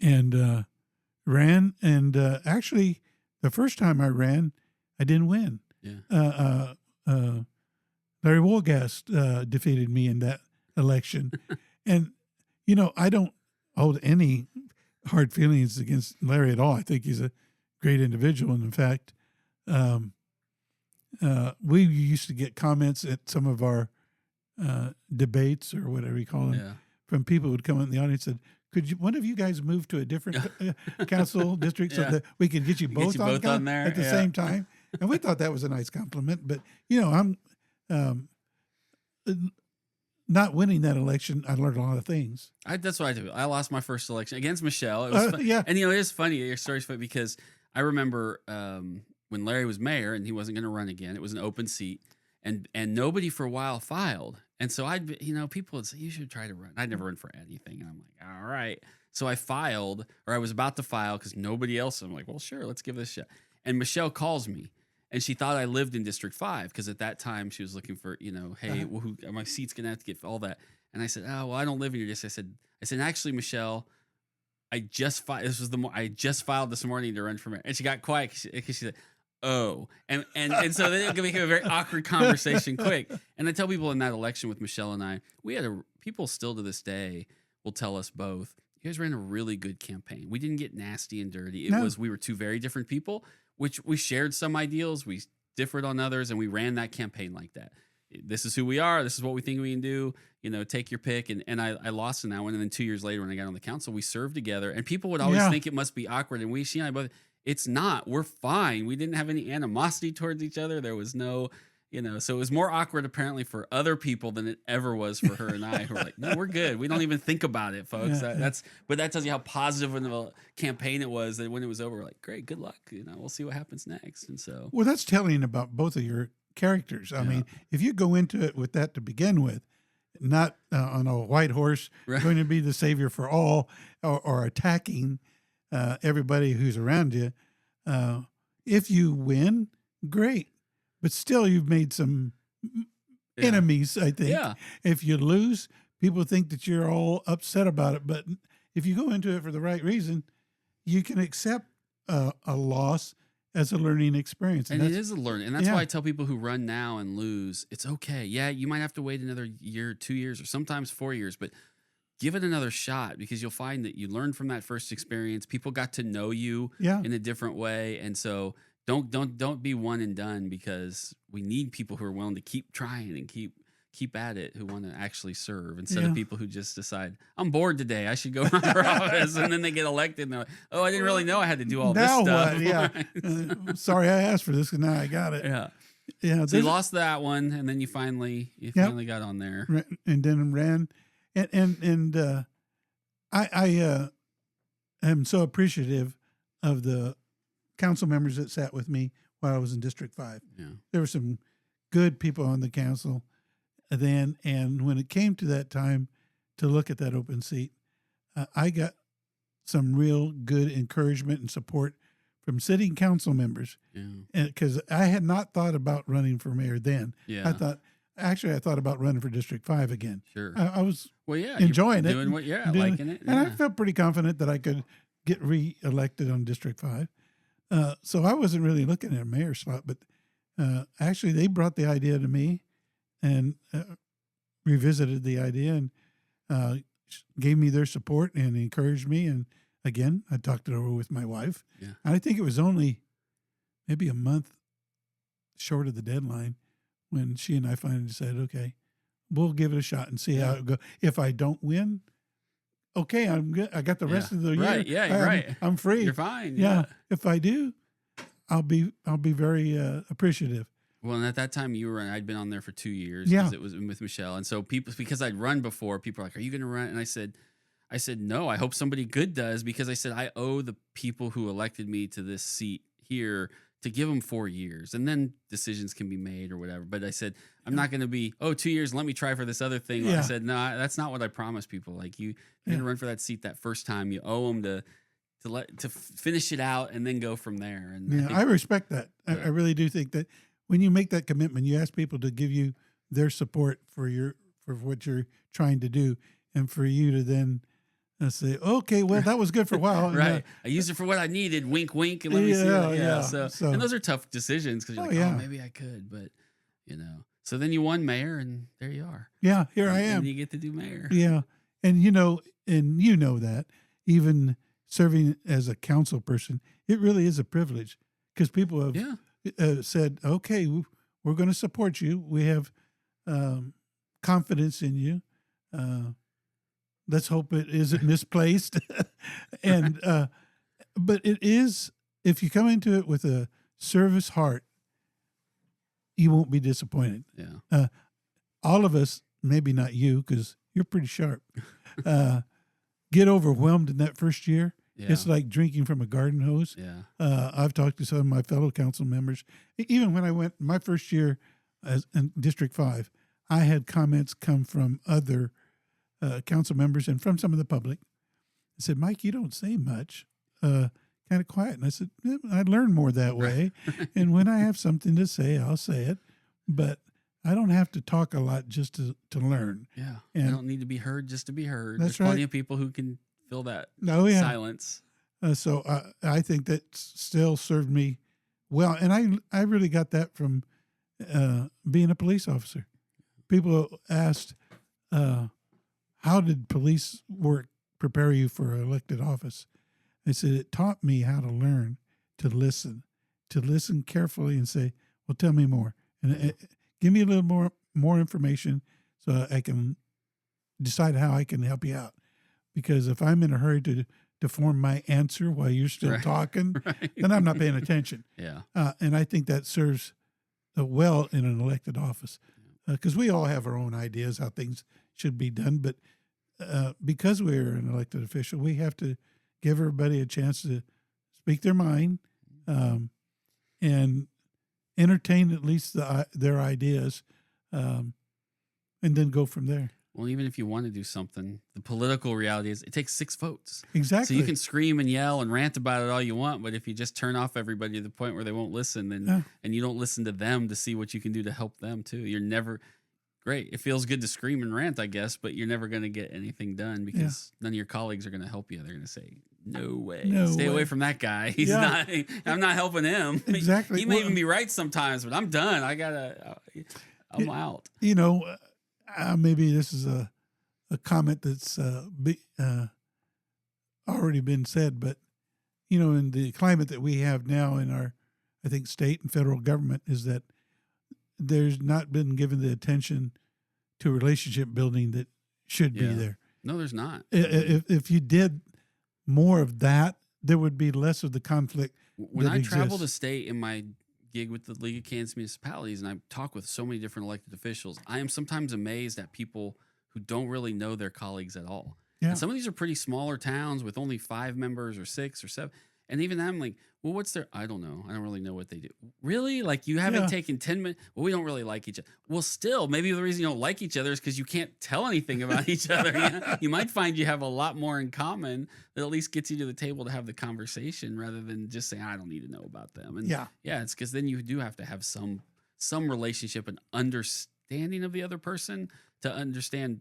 and ran. And actually, the first time I ran, I didn't win. Yeah. Larry Wolgast defeated me in that election. And, I don't hold any hard feelings against Larry at all. I think he's a great individual. And in fact, we used to get comments at some of our debates, or whatever you call them, Yeah. from people who would come in the audience and said, "Could one of you guys move to a different council district so Yeah. that we could get you both, on there at the yeah. same time?" And we thought that was a nice compliment. But, I'm not winning that election. I learned a lot of things. That's what I did. I lost my first election against Michelle. It was fun. Yeah. And it is funny. Your story's funny because I remember when Larry was mayor and he wasn't going to run again. It was an open seat, and nobody for a while filed. And so people would say, "You should try to run." I'd never run for anything, and I'm like, "All right." So I filed, or I was about to file because nobody else. I'm like, "Well, sure, let's give this a shot." And Michelle calls me. And she thought I lived in District 5 because at that time she was looking for, hey, well, my seat's going to have to get all that. And I said, "Oh, well, I don't live in your district." I said, actually, Michelle, I just filed this morning to run for mayor, and she got quiet because she said, "Oh," and so then it became a very awkward conversation quick. And I tell people in that election with Michelle and I, people still to this day will tell us both, you guys ran a really good campaign. We didn't get nasty and dirty. We were two very different people, which we shared some ideals, we differed on others, and we ran that campaign like that. This is who we are. This is what we think we can do. Take your pick. And I lost in that one. And then 2 years later, when I got on the council, we served together. And people would always think it must be awkward. And she and I both, it's not. We're fine. We didn't have any animosity towards each other. There was no, so it was more awkward apparently for other people than it ever was for her and I, who were like, no, we're good. We don't even think about it, folks. But that tells you how positive of a campaign it was, that when it was over, we're like, great, good luck. We'll see what happens next. And so, well, that's telling about both of your characters. I mean, if you go into it with that to begin with, not on a white horse, going to be the savior for all, or attacking everybody who's around you. If you win, great, but still you've made some enemies, I think. Yeah. If you lose, people think that you're all upset about it. But if you go into it for the right reason, you can accept a loss as a learning experience. And it is a learning. And that's why I tell people who run now and lose, it's okay. Yeah, you might have to wait another year, 2 years, or sometimes 4 years, but give it another shot, because you'll find that you learned from that first experience. People got to know you in a different way. And so don't be one and done, because we need people who are willing to keep trying and keep at it, who want to actually serve, instead of people who just decide, I'm bored today, I should go run for office, and then they get elected and they're like, oh, I didn't really know I had to do all this stuff. What? Yeah. Sorry I asked for this, because now I got it. Yeah. So you lost that one, and then you finally got on there. And then ran. And I am so appreciative of the council members that sat with me while I was in District 5. Yeah. There were some good people on the council then, and when it came to that time to look at that open seat, I got some real good encouragement and support from sitting council members. Yeah. Because I had not thought about running for mayor then. Yeah. I thought about running for District 5 again. Sure. I was enjoying it. Doing liking it. And I felt pretty confident that I could get re-elected on District 5. So I wasn't really looking at a mayor slot, but actually they brought the idea to me and revisited the idea and gave me their support and encouraged me. And again, I talked it over with my wife. Yeah. And I think it was only maybe a month short of the deadline when she and I finally decided, okay, we'll give it a shot and see how it goes. If I don't win, okay, I'm good. I got the rest of the year. Right. Yeah, you're right. I'm free. You're fine. Yeah. If I do, I'll be very appreciative. Well, and at that time I'd been on there for 2 years because it was with Michelle. And so because I'd run before, people were like, are you going to run? And I said, no, I hope somebody good does, because I said, I owe the people who elected me to this seat here to give them 4 years, and then decisions can be made or whatever. But I said, I'm not going to be, 2 years, let me try for this other thing. I said, no, that's not what I promised people. Like you're going to run for that seat that first time. You owe them to finish it out and then go from there. And I respect that. I really do think that when you make that commitment, you ask people to give you their support for what you're trying to do, and for you to then say, okay, well, that was good for a while. Right. I used it for what I needed. Wink, wink. And let me see that. So, and those are tough decisions, because you're like, maybe I could, but so then you won mayor, and there you are. Yeah. Here I am. And you get to do mayor. Yeah. And that even serving as a council person, it really is a privilege, because people have said, okay, we're going to support you. We have confidence in you. Let's hope it isn't misplaced. And but it is, if you come into it with a service heart, you won't be disappointed. Yeah. All of us, maybe not you, because you're pretty sharp, get overwhelmed in that first year. Yeah. It's like drinking from a garden hose. Yeah. I've talked to some of my fellow council members. Even when I went my first year in District 5, I had comments come from other council members and from some of the public. I said, Mike, you don't say much, kind of quiet. And I said, I learn more that way. And when I have something to say, I'll say it. But I don't have to talk a lot just to learn. Yeah. And I don't need to be heard just to be heard. That's There's plenty of people who can fill that silence. So I think that still served me well. And I really got that from being a police officer. People asked, how did police work prepare you for elected office? I said, it taught me how to learn to listen carefully and say, well, tell me more. And give me a little more information so I can decide how I can help you out. Because if I'm in a hurry to form my answer while you're still talking, then I'm not paying attention. Yeah. And I think that serves well in an elected office. Because we all have our own ideas how things should be done. But because we're an elected official, we have to give everybody a chance to speak their mind and entertain at least their ideas and then go from there. Well, even if you want to do something, the political reality is it takes 6 votes. Exactly. So you can scream and yell and rant about it all you want, but if you just turn off everybody to the point where they won't listen, then and you don't listen to them to see what you can do to help them too, you're never great. It feels good to scream and rant, I guess, but you're never going to get anything done because none of your colleagues are going to help you. They're going to say, "No way, stay away from that guy. He's not. I'm not helping him. Exactly. He may even be right sometimes, but I'm done. I'm out." You know. Maybe this is a comment that's already been said, but, you know, in the climate that we have now in our, I think, state and federal government is that there's not been given the attention to relationship building that should be there. No, there's not. If you did more of that, there would be less of the conflict. When I travel the state in my gig with the League of Kansas Municipalities, and I talk with so many different elected officials, I am sometimes amazed at people who don't really know their colleagues at all. Yeah. And some of these are pretty smaller towns with only 5 members or 6 or 7. And even I'm like, well, what's their, I don't know. I don't really know what they do. Really? Like you haven't taken 10 minutes. Well, we don't really like each other. Well, still, maybe the reason you don't like each other is because you can't tell anything about each other. You know? You might find you have a lot more in common that at least gets you to the table to have the conversation rather than just saying, I don't need to know about them. And yeah, it's because then you do have to have some relationship and understanding of the other person to understand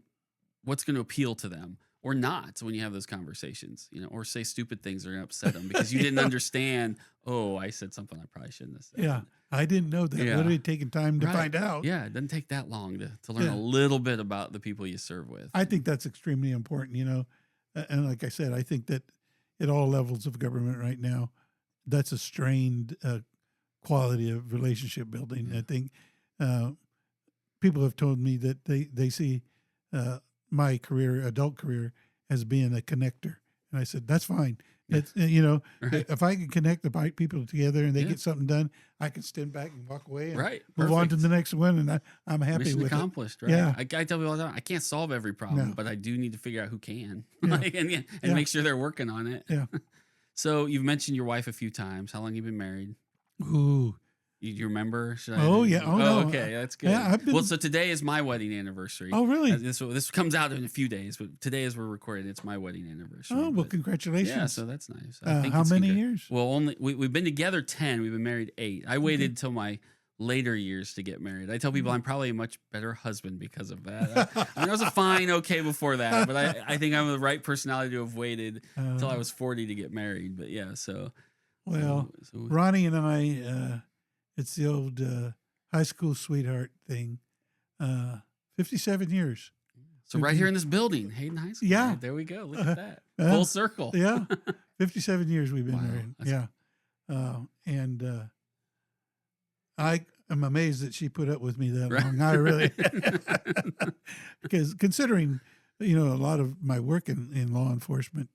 what's going to appeal to them. Or not when you have those conversations, you know, or say stupid things that are going to upset them because you didn't understand. Oh, I said something I probably shouldn't have said. Yeah, I didn't know that. Literally taking time to find out. Yeah, it doesn't take that long to learn a little bit about the people you serve with. I think that's extremely important, you know. And like I said, I think that at all levels of government right now, that's a strained quality of relationship building. I think people have told me that they see my career, adult career, as being a connector. And I said, that's fine. It's, you know, if I can connect the people together and they get something done, I can stand back and walk away and move on to the next one. And I'm happy Mission with accomplished, it. Right? Yeah. I tell people all the time, I can't solve every problem, but I do need to figure out who can and make sure they're working on it. Yeah. So you've mentioned your wife a few times. How long have you been married? Ooh. You remember? Oh, yeah. Oh, no. Okay. That's good. Yeah, well, so today is my wedding anniversary. Oh, really? This comes out in a few days, but today as we're recording, it's my wedding anniversary. Oh, well, congratulations. Yeah, so that's nice. How many years? Well, we've been together 10. We've been married 8. I waited till my later years to get married. I tell people I'm probably a much better husband because of that. I was a fine okay before that, but I think I'm the right personality to have waited until I was 40 to get married. But yeah, so. Well, Ronnie and I... it's the old high school sweetheart thing. 57 years. So right here in this building, Hayden High School. Yeah. Right, there we go. Look at that. Full circle. Yeah. 57 years we've been married. Yeah. And I am amazed that she put up with me that long. I really, because considering, you know, a lot of my work in law enforcement,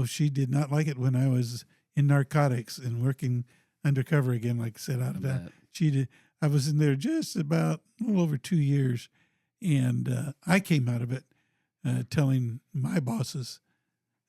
she did not like it when I was in narcotics and working undercover again, like I said, out of that. She did. I was in there just about a little over 2 years, and I came out of it telling my bosses,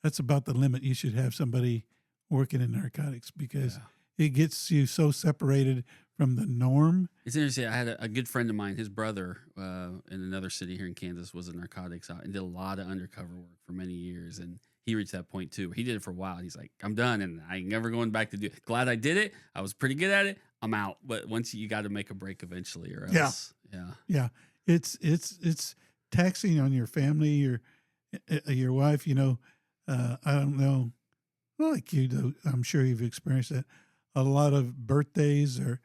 that's about the limit. You should have somebody working in narcotics because it gets you so separated from the norm. It's interesting. I had a good friend of mine, his brother in another city here in Kansas was a narcotics out and did a lot of undercover work for many years. And he reached that point too. He did it for a while. He's like, I'm done, and I ain't never going back to do it. Glad I did it. I was pretty good at it. I'm out. But once you got to make a break eventually, or else, yeah. It's taxing on your family, your wife. You know, I don't know, well, like you, though, I'm sure you've experienced that. A lot of birthdays or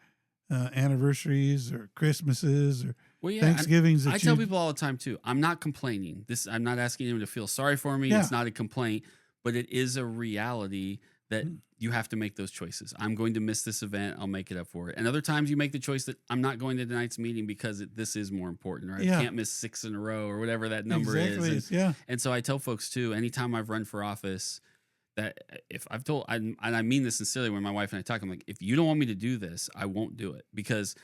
anniversaries or Christmases or Well, yeah, Thanksgivings that I tell people all the time too. I'm not complaining. I'm not asking anyone to feel sorry for me. Yeah. It's not a complaint, but it is a reality that you have to make those choices. I'm going to miss this event. I'll make it up for it. And other times you make the choice that I'm not going to tonight's meeting because this is more important, right? Yeah. I can't miss 6 in a row or whatever that number Exactly. is. Yeah. And so I tell folks too, anytime I've run for office, that if I've told, and I mean this sincerely, when my wife and I talk, I'm like, if you don't want me to do this, I won't do it, because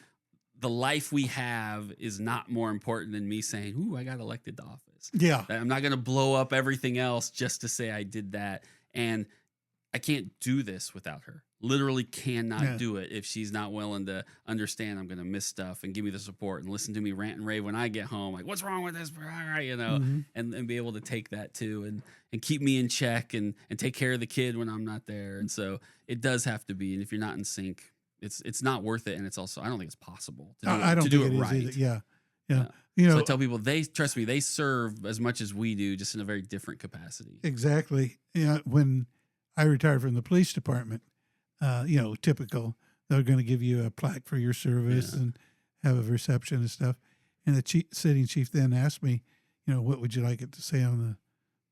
the life we have is not more important than me saying, ooh, I got elected to office. Yeah. I'm not going to blow up everything else just to say I did that. And I can't do this without her. Literally cannot do it if she's not willing to understand I'm going to miss stuff and give me the support and listen to me rant and rave when I get home. Like, what's wrong with this? You know, and be able to take that too and keep me in check and take care of the kid when I'm not there. And so it does have to be. And if you're not in sync, it's not worth it. And it's also, I don't think it's possible to do I don't to do think it it is right. either. Yeah. Yeah. You know, So I tell people, trust me, they serve as much as we do, just in a very different capacity. exactly. Yeah. When I retired from the police department, typical, they're going to give you a plaque for your service and have a reception and stuff. And the sitting chief then asked me, what would you like it to say on the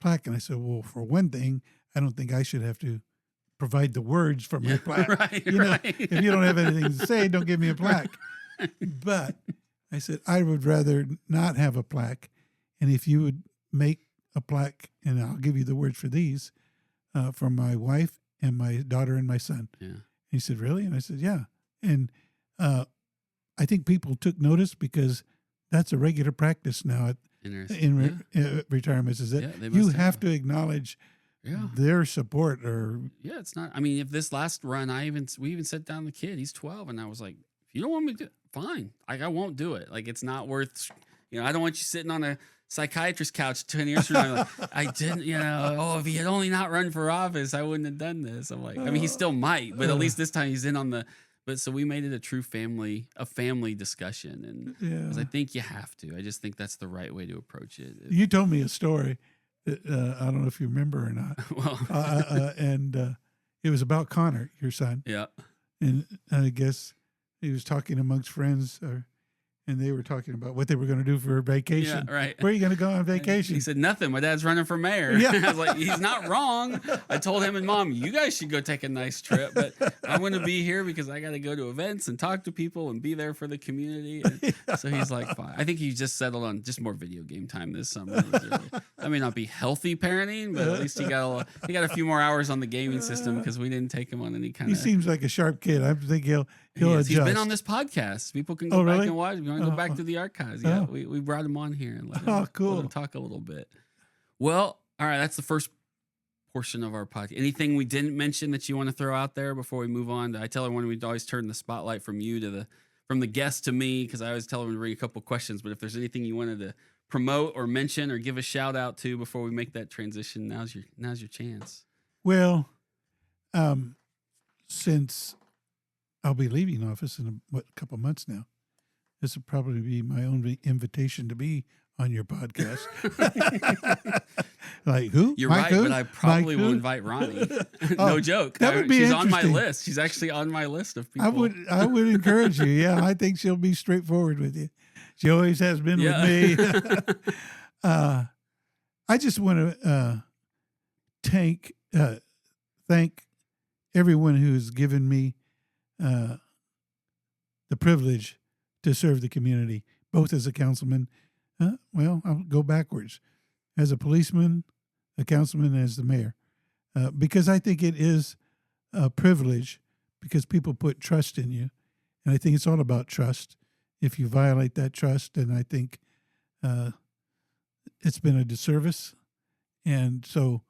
plaque? And I said, well, for one thing, I don't think I should have to provide the words for my plaque. Right. If you don't have anything to say, don't give me a plaque. But I said, I would rather not have a plaque. And if you would make a plaque, and I'll give you the words for these, from my wife and my daughter and my son. Yeah. He said, really? And I said, yeah. And I think people took notice because that's a regular practice now in retirements, is that you have to acknowledge their support. Or it's not. I mean, if this last run, we even set down the kid. He's 12, and I was like, if you don't want me to, fine. Like, I won't do it. Like, it's not worth. I don't want you sitting on a psychiatrist couch 10 years from now. Like, I didn't. If he had only not run for office, I wouldn't have done this. I'm like, I mean, he still might, but at least this time he's in on the. But so we made it a true family discussion, and 'cause I think you have to. I just think that's the right way to approach it. You told me a story that I don't know if you remember or not. Well, and it was about Connor, your son. yeah. And I guess he was talking amongst friends, and they were talking about what they were going to do for vacation. Yeah, right. Where are you going to go on vacation? He said, nothing. My dad's running for mayor. Yeah. I was like, he's not wrong. I told him and Mom, you guys should go take a nice trip, but I'm going to be here because I got to go to events and talk to people and be there for the community. And so he's like, fine. I think he just settled on just more video game time this summer. That may not be healthy parenting, but at least he got a few more hours on the gaming system because we didn't take him on any kind He of. seems like a sharp kid. I think he'll adjust. He's been on this podcast. People can go back really? and watch. If you want to go back to the archives, yeah, we brought him on here and let him, cool. let him talk a little bit. Well, all right, that's the first portion of our podcast. Anything we didn't mention that you want to throw out there before we move on? I tell everyone we'd always turn the spotlight from the guest to me, because I always tell them to bring a couple questions. But if there's anything you wanted to promote or mention or give a shout out to before we make that transition, now's your chance. Well, since I'll be leaving office in a couple months now, this will probably be my only invitation to be on your podcast. Like who? You're Mike right, who? but I probably Mike will who? invite Ronnie. No joke. that would be She's on my interesting. list. She's actually on my list of people. I would encourage you. Yeah, I think she'll be straightforward with you. She always has been with me. I just want to thank everyone who's given me the privilege to serve the community, both as a councilman. Well, I'll go backwards. As a policeman, a councilman, as the mayor. Because I think it is a privilege, because people put trust in you. And I think it's all about trust. If you violate that trust, and I think it's been a disservice. And so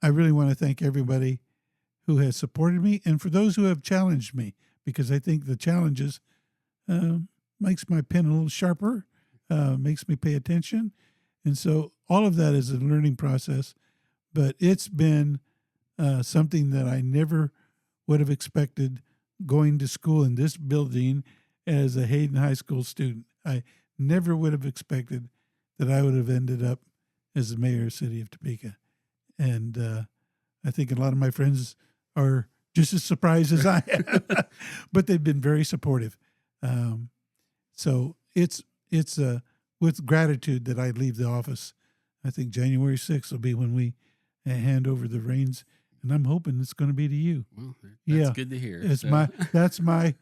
I really want to thank everybody who has supported me, and for those who have challenged me, because I think the challenges makes my pen a little sharper, makes me pay attention. And so all of that is a learning process, but it's been something that I never would have expected going to school in this building as a Hayden High School student. I never would have expected that I would have ended up as the mayor of the city of Topeka. And I think a lot of my friends are just as surprised as I am, but they've been very supportive. So it's with gratitude that I leave the office. I think January 6th will be when we hand over the reins, and I'm hoping it's going to be to you. Well, that's good to hear. So. That's my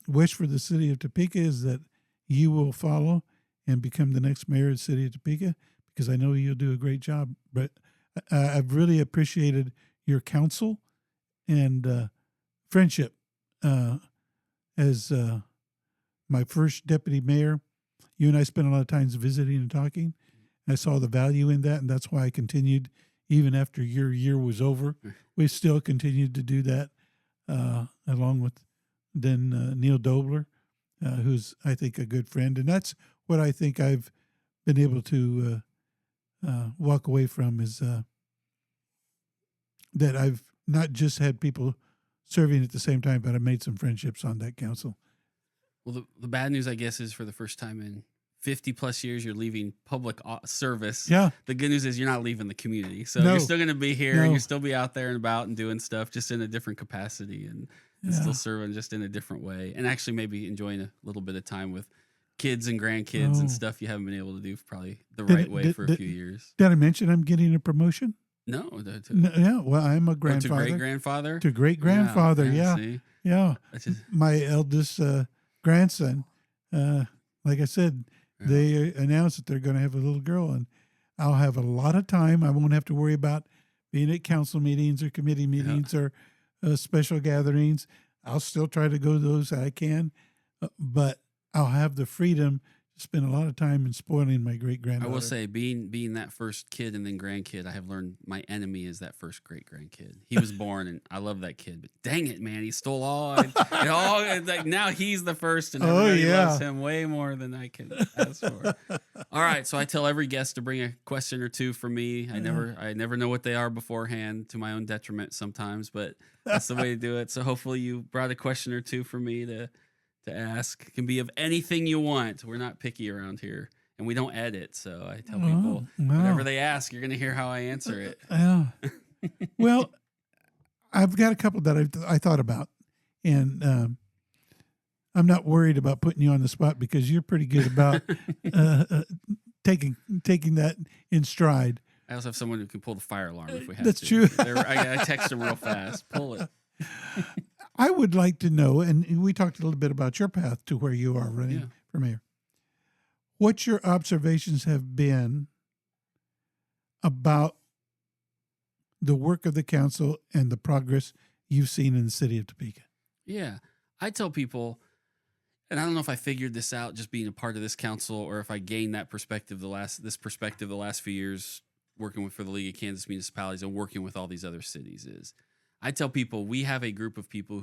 wish for the city of Topeka is that you will follow and become the next mayor of the city of Topeka, because I know you'll do a great job. But I've really appreciated your counsel and friendship as my first deputy mayor. You and I spent a lot of times visiting and talking. I saw the value in that, and that's why I continued even after your year was over. We still continued to do that, along with then Neil Dobler, who's, I think, a good friend. And that's what I think I've been able to walk away from is that I've not just had people serving at the same time, but I made some friendships on that council. Well, the bad news, I guess, is for the first time in 50 plus years, you're leaving public service. Yeah. The good news is you're not leaving the community. So No. you're still going to be here No. and you'll still be out there and about and doing stuff just in a different capacity and still serving just in a different way. And actually maybe enjoying a little bit of time with kids and grandkids and stuff you haven't been able to do probably the right way for a few years. Did I mention I'm getting a promotion? No. Yeah. Well, I'm a grandfather. To great-grandfather? To great-grandfather, yeah. See? Yeah. My eldest grandson, like I said, they announced that they're going to have a little girl, and I'll have a lot of time. I won't have to worry about being at council meetings or committee meetings or special gatherings. I'll still try to go to those that I can, but I'll have the freedom to spend a lot of time in spoiling my great-granddaughter. I will say, being that first kid and then grandkid, I have learned my enemy is that first great-grandkid. He was born, and I love that kid, but dang it, man, he stole all. And like, now he's the first, and everybody loves him way more than I can ask for. All right, so I tell every guest to bring a question or two for me. I never know what they are beforehand, to my own detriment sometimes, but that's the way to do it. So hopefully you brought a question or two for me to ask. It can be of anything you want. We're not picky around here, and we don't edit. So I tell people whatever they ask, you're going to hear how I answer it. Well, I've got a couple that I thought about, and I'm not worried about putting you on the spot because you're pretty good about taking that in stride. I also have someone who can pull the fire alarm if we have That's to. true. I text them real fast. Pull it. I would like to know, and we talked a little bit about your path to where you are running for mayor. What your observations have been about the work of the council and the progress you've seen in the city of Topeka. Yeah. I tell people, and I don't know if I figured this out just being a part of this council or if I gained that perspective the last few years working for the League of Kansas Municipalities and working with all these other cities is I tell people we have a group of people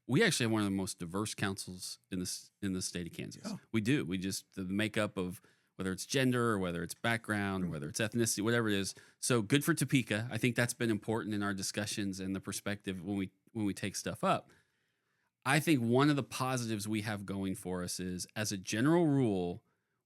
we actually have one of the most diverse councils in the state of Kansas. Oh. We do. We just, the makeup of whether it's gender or whether it's background or whether it's ethnicity, whatever it is. So good for Topeka. I think that's been important in our discussions and the perspective when we take stuff up. I think one of the positives we have going for us is, as a general rule,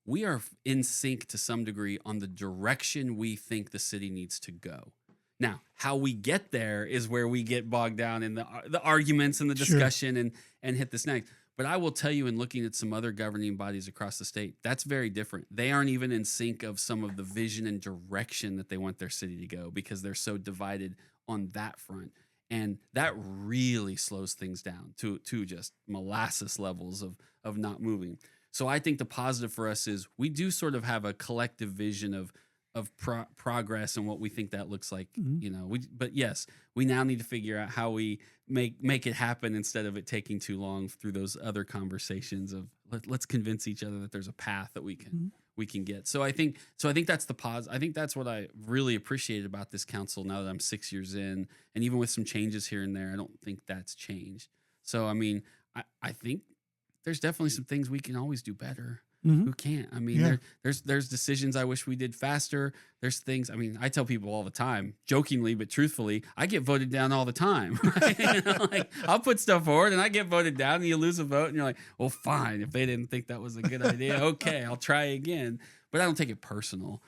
we are in sync to some degree on the direction we think the city needs to go. Now, how we get there is where we get bogged down in the arguments and the discussion and hit the snags. But I will tell you, in looking at some other governing bodies across the state, that's very different. They aren't even in sync of some of the vision and direction that they want their city to go because they're so divided on that front. And that really slows things down to just molasses levels of not moving. So I think the positive for us is we do sort of have a collective vision of progress and what we think that looks like, but yes, we now need to figure out how we make it happen instead of it taking too long through those other conversations of let's convince each other that there's a path that we can get. So I think that's the pause. I think that's what I really appreciated about this council now that I'm 6 years in, and even with some changes here and there, I don't think that's changed. So, I mean, I think there's definitely some things we can always do better. Who can't? I mean, there's decisions I wish we did faster. There's things, I mean, I tell people all the time, jokingly but truthfully, I get voted down all the time. Right? Like, I'll put stuff forward and I get voted down and you lose a vote and you're like, well, fine. If they didn't think that was a good idea, okay, I'll try again. But I don't take it personal.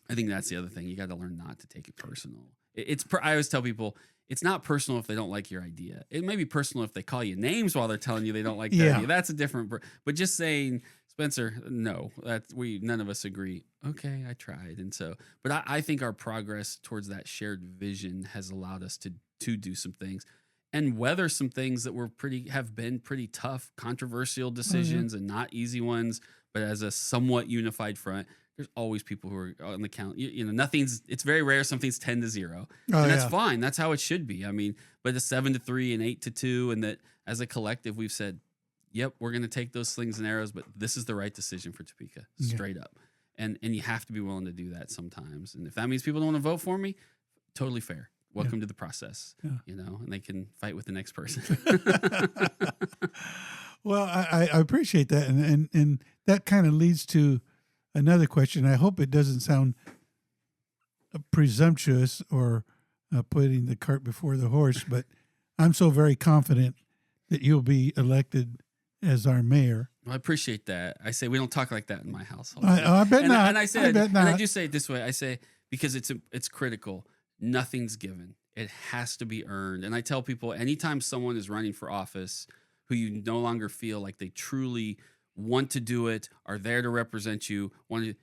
I think that's the other thing. You got to learn not to take it personal. I always tell people it's not personal if they don't like your idea. It may be personal if they call you names while they're telling you they don't like the Yeah. idea. That's a different. But just saying, Spencer, no, none of us agree. Okay, I tried, and so. But I think our progress towards that shared vision has allowed us to do some things, and weather some things that have been pretty tough, controversial decisions, and not easy ones. But as a somewhat unified front, there's always people who are on the count. You know, it's very rare. Something's 10-0, and that's fine. That's how it should be. I mean, but it's 7-3 and 8-2, and that as a collective, we've said, yep, we're going to take those slings and arrows, but this is the right decision for Topeka, straight up. And you have to be willing to do that sometimes. And if that means people don't want to vote for me, totally fair. Welcome to the process, you know, and they can fight with the next person. Well, I appreciate that. And that kind of leads to another question. I hope it doesn't sound presumptuous or putting the cart before the horse, but I'm so very confident that you'll be elected as our mayor. Well, I appreciate that. I say we don't talk like that in my household. I bet not. And I say, I bet not. And I do say it this way. I say, because it's critical. Nothing's given. It has to be earned. And I tell people, anytime someone is running for office who you no longer feel like they truly want to do it, are there to represent you,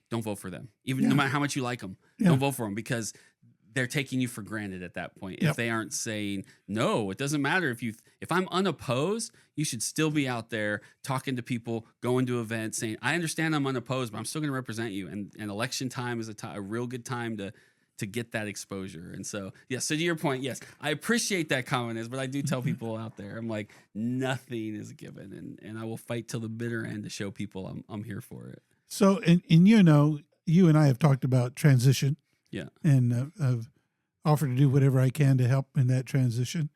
don't vote for them. Even no matter how much you like them, don't vote for them, because they're taking you for granted at that point. If they aren't saying, no, it doesn't matter if I'm unopposed, you should still be out there talking to people, going to events, saying, I understand I'm unopposed, but I'm still going to represent you. And election time is a real good time to get that exposure. And so, so to your point, yes, I appreciate that comment, but I do tell people out there, I'm like, nothing is given, and I will fight till the bitter end to show people I'm here for it. So, and you know, you and I have talked about transition. Yeah. And I've offered to do whatever I can to help in that transition.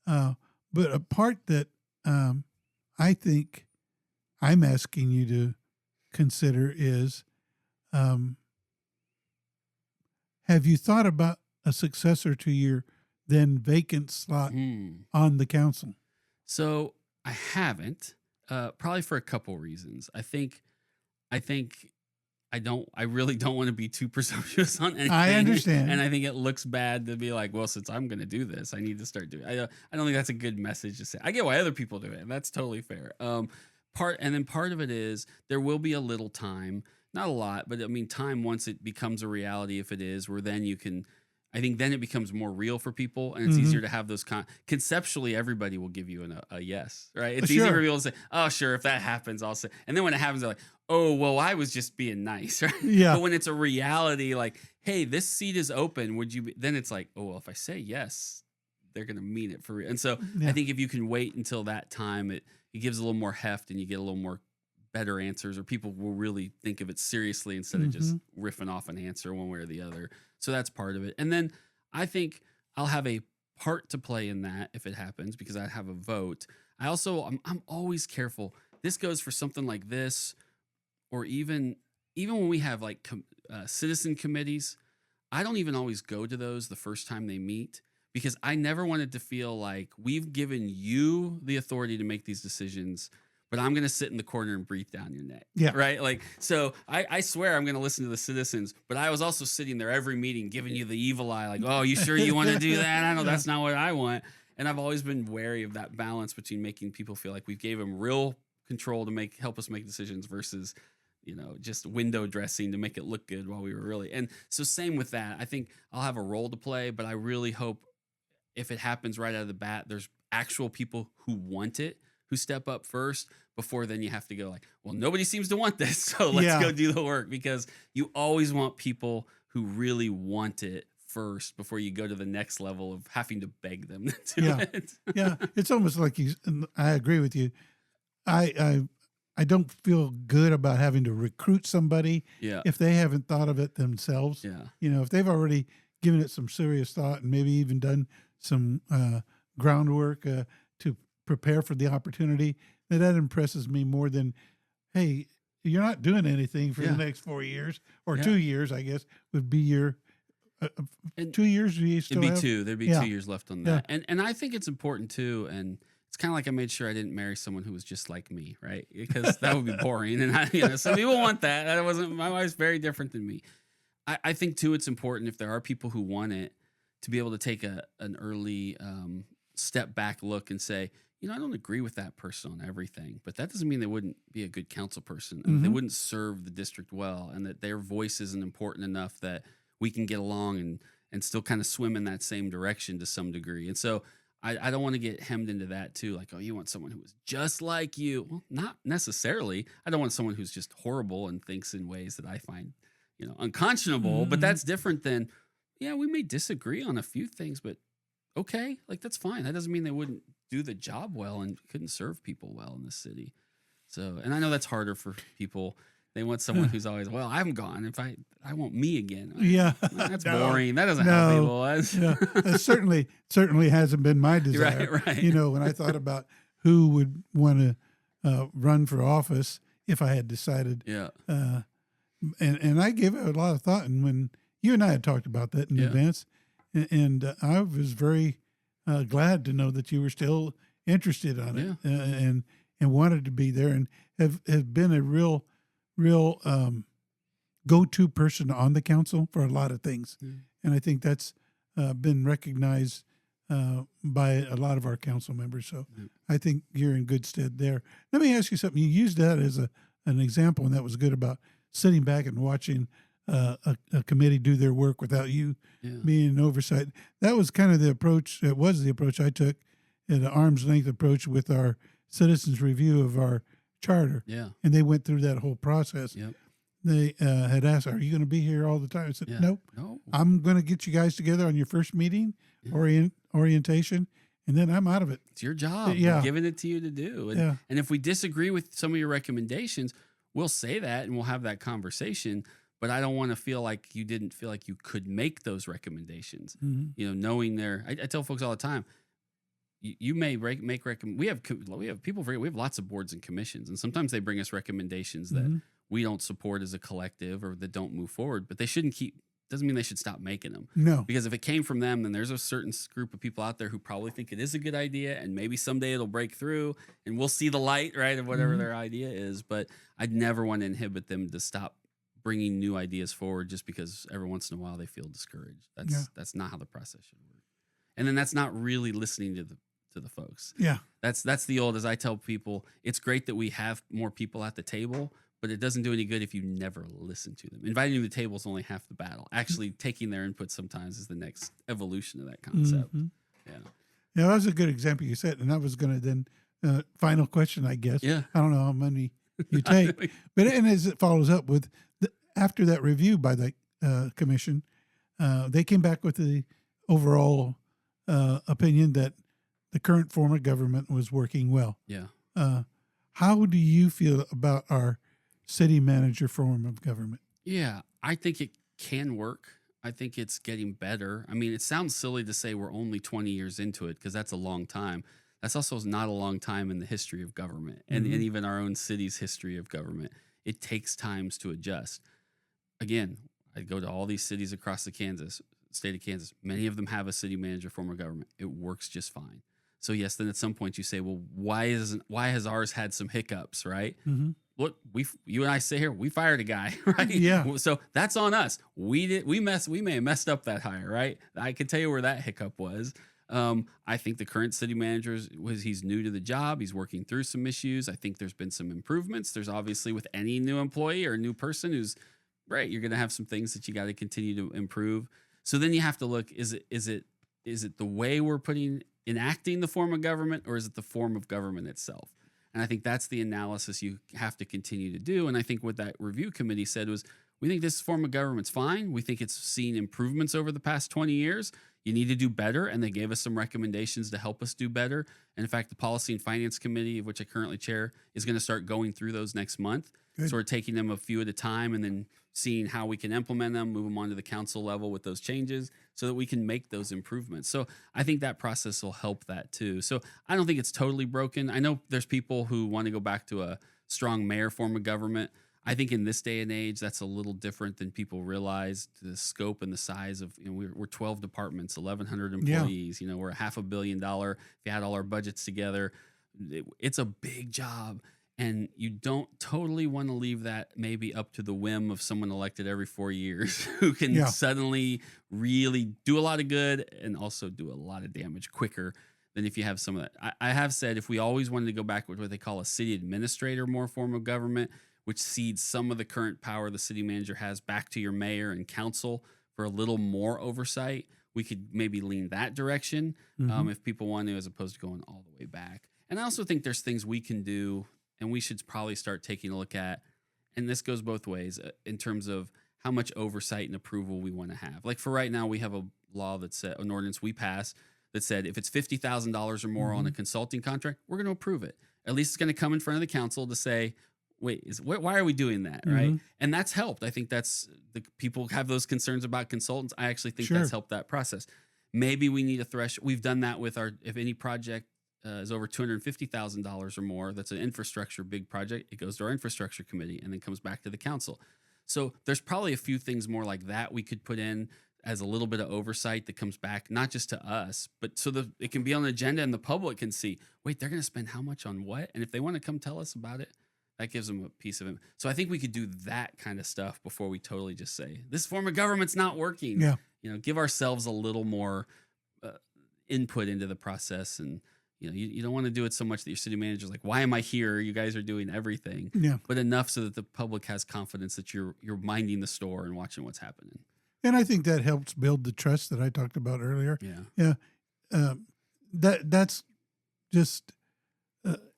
But a part that I think I'm asking you to consider is, have you thought about a successor to your then vacant slot on the council? So I haven't, probably for a couple reasons. I really don't want to be too presumptuous on anything. I understand. And I think it looks bad to be like, well, since I'm going to do this, I need to start doing it. I don't think that's a good message to say. I get why other people do it, and that's totally fair. Part of it is there will be a little time, not a lot, but I mean, time once it becomes a reality, if it is, where then I think then it becomes more real for people, and it's easier to have those conceptually. Everybody will give you a yes, right? It's easier for people to say, "Oh, sure, if that happens, I'll say." And then when it happens, they're like, "Oh, well, I was just being nice," right? Yeah. But when it's a reality, like, "Hey, this seat is open. Would you?" Then it's like, "Oh, well, if I say yes, they're gonna mean it for real." And so I think if you can wait until that time, it gives a little more heft, and you get a little more better answers, or people will really think of it seriously instead of just riffing off an answer one way or the other. So that's part of it. And then I think I'll have a part to play in that if it happens, because I have a vote. I'm always careful. This goes for something like this, or even when we have like citizen committees, I don't even always go to those the first time they meet, because I never wanted to feel like we've given you the authority to make these decisions, but I'm going to sit in the corner and breathe down your neck. Yeah. Right. Like, so I swear I'm going to listen to the citizens, but I was also sitting there every meeting giving you the evil eye, like, oh, you sure you want to do that? I know that's not what I want. And I've always been wary of that balance between making people feel like we've gave them real control to help us make decisions versus, just window dressing to make it look good while we were really. And so same with that. I think I'll have a role to play, but I really hope if it happens right out of the bat, there's actual people who want it, who step up first, before then you have to go like, well, nobody seems to want this, so let's go do the work, because you always want people who really want it first before you go to the next level of having to beg them to do it. Yeah, it's almost like I agree with you. I don't feel good about having to recruit somebody if they haven't thought of it themselves. Yeah. If they've already given it some serious thought and maybe even done some groundwork to prepare for the opportunity, that impresses me more than, hey, you're not doing anything for the next 4 years or 2 years, I guess, would be your 2 years. Do you still It'd be have? 2. There'd be 2 years left on that. And I think it's important too. And it's kind of like I made sure I didn't marry someone who was just like me, right? Because that would be boring. And some people want that. My wife's very different than me. I think too, it's important if there are people who want it to be able to take an early step back look and say, I don't agree with that person on everything, but that doesn't mean they wouldn't be a good council person and they wouldn't serve the district well, and that their voice isn't important enough that we can get along and still kind of swim in that same direction to some degree. And so I don't want to get hemmed into that too. Like, oh, you want someone who is just like you. Well, not necessarily. I don't want someone who's just horrible and thinks in ways that I find, unconscionable, but that's different than, yeah, we may disagree on a few things, but okay, like that's fine. That doesn't mean they wouldn't do the job well and couldn't serve people well in this city. So, and I know that's harder for people. They want someone who's always, well, I'm gone. If I want me again. Yeah. That's boring. That doesn't help people. That certainly hasn't been my desire. Right. When I thought about who would want to run for office if I had decided. Yeah. And I gave it a lot of thought. And when you and I had talked about that in advance, and I was very glad to know that you were still interested on it and wanted to be there and have been a real go-to person on the council for a lot of things. And I think that's been recognized by a lot of our council members. So I think you're in good stead there. Let me ask you something. You used that as an example, and that was good, about sitting back and watching a committee do their work without you being an oversight. That was kind of the approach. It was the approach I took, an arm's length approach with our citizens review of our charter. Yeah. And they went through that whole process. Yep. They had asked, are you going to be here all the time? I said, nope. No. I'm going to get you guys together on your first meeting, orientation, and then I'm out of it. It's your job. Yeah. We're giving it to you to do. And if we disagree with some of your recommendations, we'll say that and we'll have that conversation. But I don't want to feel like you didn't feel like you could make those recommendations. Knowing I tell folks all the time, you may make we have people we have lots of boards and commissions, and sometimes they bring us recommendations that we don't support as a collective or that don't move forward, but they shouldn't doesn't mean they should stop making them. No. Because if it came from them, then there's a certain group of people out there who probably think it is a good idea, and maybe someday it'll break through and we'll see the light, right, of whatever their idea is. But I'd never want to inhibit them to stop bringing new ideas forward just because every once in a while they feel discouraged. That's not how the process should work. And then that's not really listening to the folks. Yeah. That's the old, as I tell people, it's great that we have more people at the table, but it doesn't do any good if you never listen to them. Inviting them to the table is only half the battle. Actually taking their input sometimes is the next evolution of that concept. Yeah. Yeah, that was a good example you said. And I was going to then, final question, I guess. Yeah. I don't know how many you take. But and as it follows up with, after that review by the commission, they came back with the overall opinion that the current form of government was working well. Yeah. How do you feel about our city manager form of government? Yeah, I think it can work. I think it's getting better. I mean, it sounds silly to say we're only 20 years into it because that's a long time. That's also not a long time in the history of government and even our own city's history of government. It takes times to adjust. Again, I go to all these cities across the state of Kansas. Many of them have a city manager form of government. It works just fine. So yes, then at some point you say, well, why has ours had some hiccups, right? Look, you and I sit here, we fired a guy, right? Yeah. So that's on us. We may have messed up that hire, right? I can tell you where that hiccup was. I think the current city manager he's new to the job. He's working through some issues. I think there's been some improvements. There's obviously with any new employee or new person who's right, you're going to have some things that you got to continue to improve. So then you have to look, is it the way we're enacting the form of government, or is it the form of government itself? And I think that's the analysis you have to continue to do. And I think what that review committee said was, we think this form of government's fine. We think it's seen improvements over the past 20 years. You need to do better. And they gave us some recommendations to help us do better. And in fact, the Policy and Finance Committee, of which I currently chair, is going to start going through those next month. Good. So we're taking them a few at a time and then seeing how we can implement them, move them onto the council level with those changes so that we can make those improvements. So I think that process will help that too. So I don't think it's totally broken. I know there's people who want to go back to a strong mayor form of government. I think in this day and age, that's a little different than people realize. The scope and the size of, we're 12 departments, 1,100 employees. We're $500 million. If you had all our budgets together, it's a big job. And you don't totally want to leave that maybe up to the whim of someone elected every 4 years who can Yeah. suddenly really do a lot of good and also do a lot of damage quicker than if you have some of that. I have said if we always wanted to go back with what they call a city administrator, more form of government, which cedes some of the current power the city manager has back to your mayor and council for a little more oversight, we could maybe lean that direction if people want to, as opposed to going all the way back. And I also think there's things we can do and we should probably start taking a look at, and this goes both ways in terms of how much oversight and approval we want to have. Like for right now, we have a law that said, an ordinance we pass that said if it's $50,000 or more on a consulting contract, we're going to approve it. At least it's going to come in front of the council to say, wait, why are we doing that? Right. And that's helped. I think that's the people have those concerns about consultants. I actually think that's helped that process. Maybe we need a threshold. We've done that with if any project is over $250,000 or more, that's an infrastructure big project, it goes to our infrastructure committee and then comes back to the council. So there's probably a few things more like that we could put in as a little bit of oversight that comes back, not just to us, but so that it can be on the agenda and the public can see, wait, they're going to spend how much on what? And if they want to come tell us about it, that gives them a piece of it. So I think we could do that kind of stuff before we totally just say, this form of government's not working. Yeah. Give ourselves a little more input into the process. And you don't want to do it so much that your city manager's like, why am I here? You guys are doing everything. Yeah. But enough so that the public has confidence that you're minding the store and watching what's happening. And I think that helps build the trust that I talked about earlier. Yeah. Yeah. That's just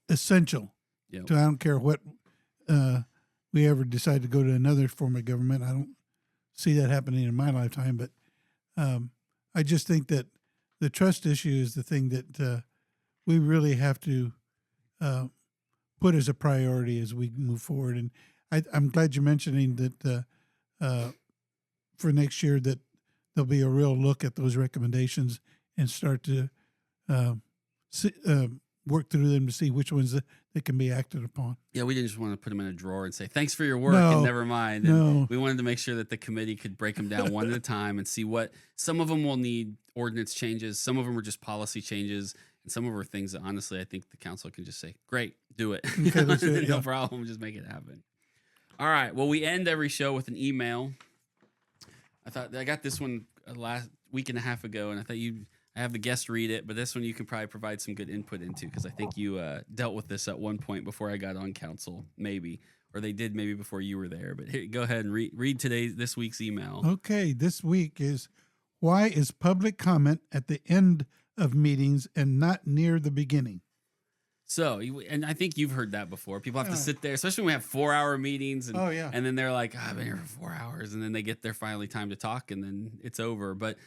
essential. Yep. So I don't care what we ever decide to go to another form of government. I don't see that happening in my lifetime, but I just think that the trust issue is the thing that we really have to put as a priority as we move forward. And I'm glad you're mentioning that for next year that there'll be a real look at those recommendations and start to work through them to see which ones that can be acted upon. Yeah, we didn't just want to put them in a drawer and say, thanks for your work No, and never mind. no. And we wanted to make sure that the committee could break them down one at a time and see what some of them will need ordinance changes. Some of them are just policy changes. And some of them are things that honestly, I think the council can just say, great, do it. Okay, let's do it, No yeah. problem. Just make it happen. All right. Well, we end every show with an email. I got this one last week and a half ago, and I thought I have the guest read it, but this one you can probably provide some good input into because I think you dealt with this at one point before I got on council, maybe, or they did maybe before you were there. But here, go ahead and read this week's email. Okay, this week is, why is public comment at the end of meetings and not near the beginning? So, and I think you've heard that before. People have to sit there, especially when we have 4-hour meetings. And, and then they're like, I've been here for 4 hours. And then they get their finally time to talk and then it's over. But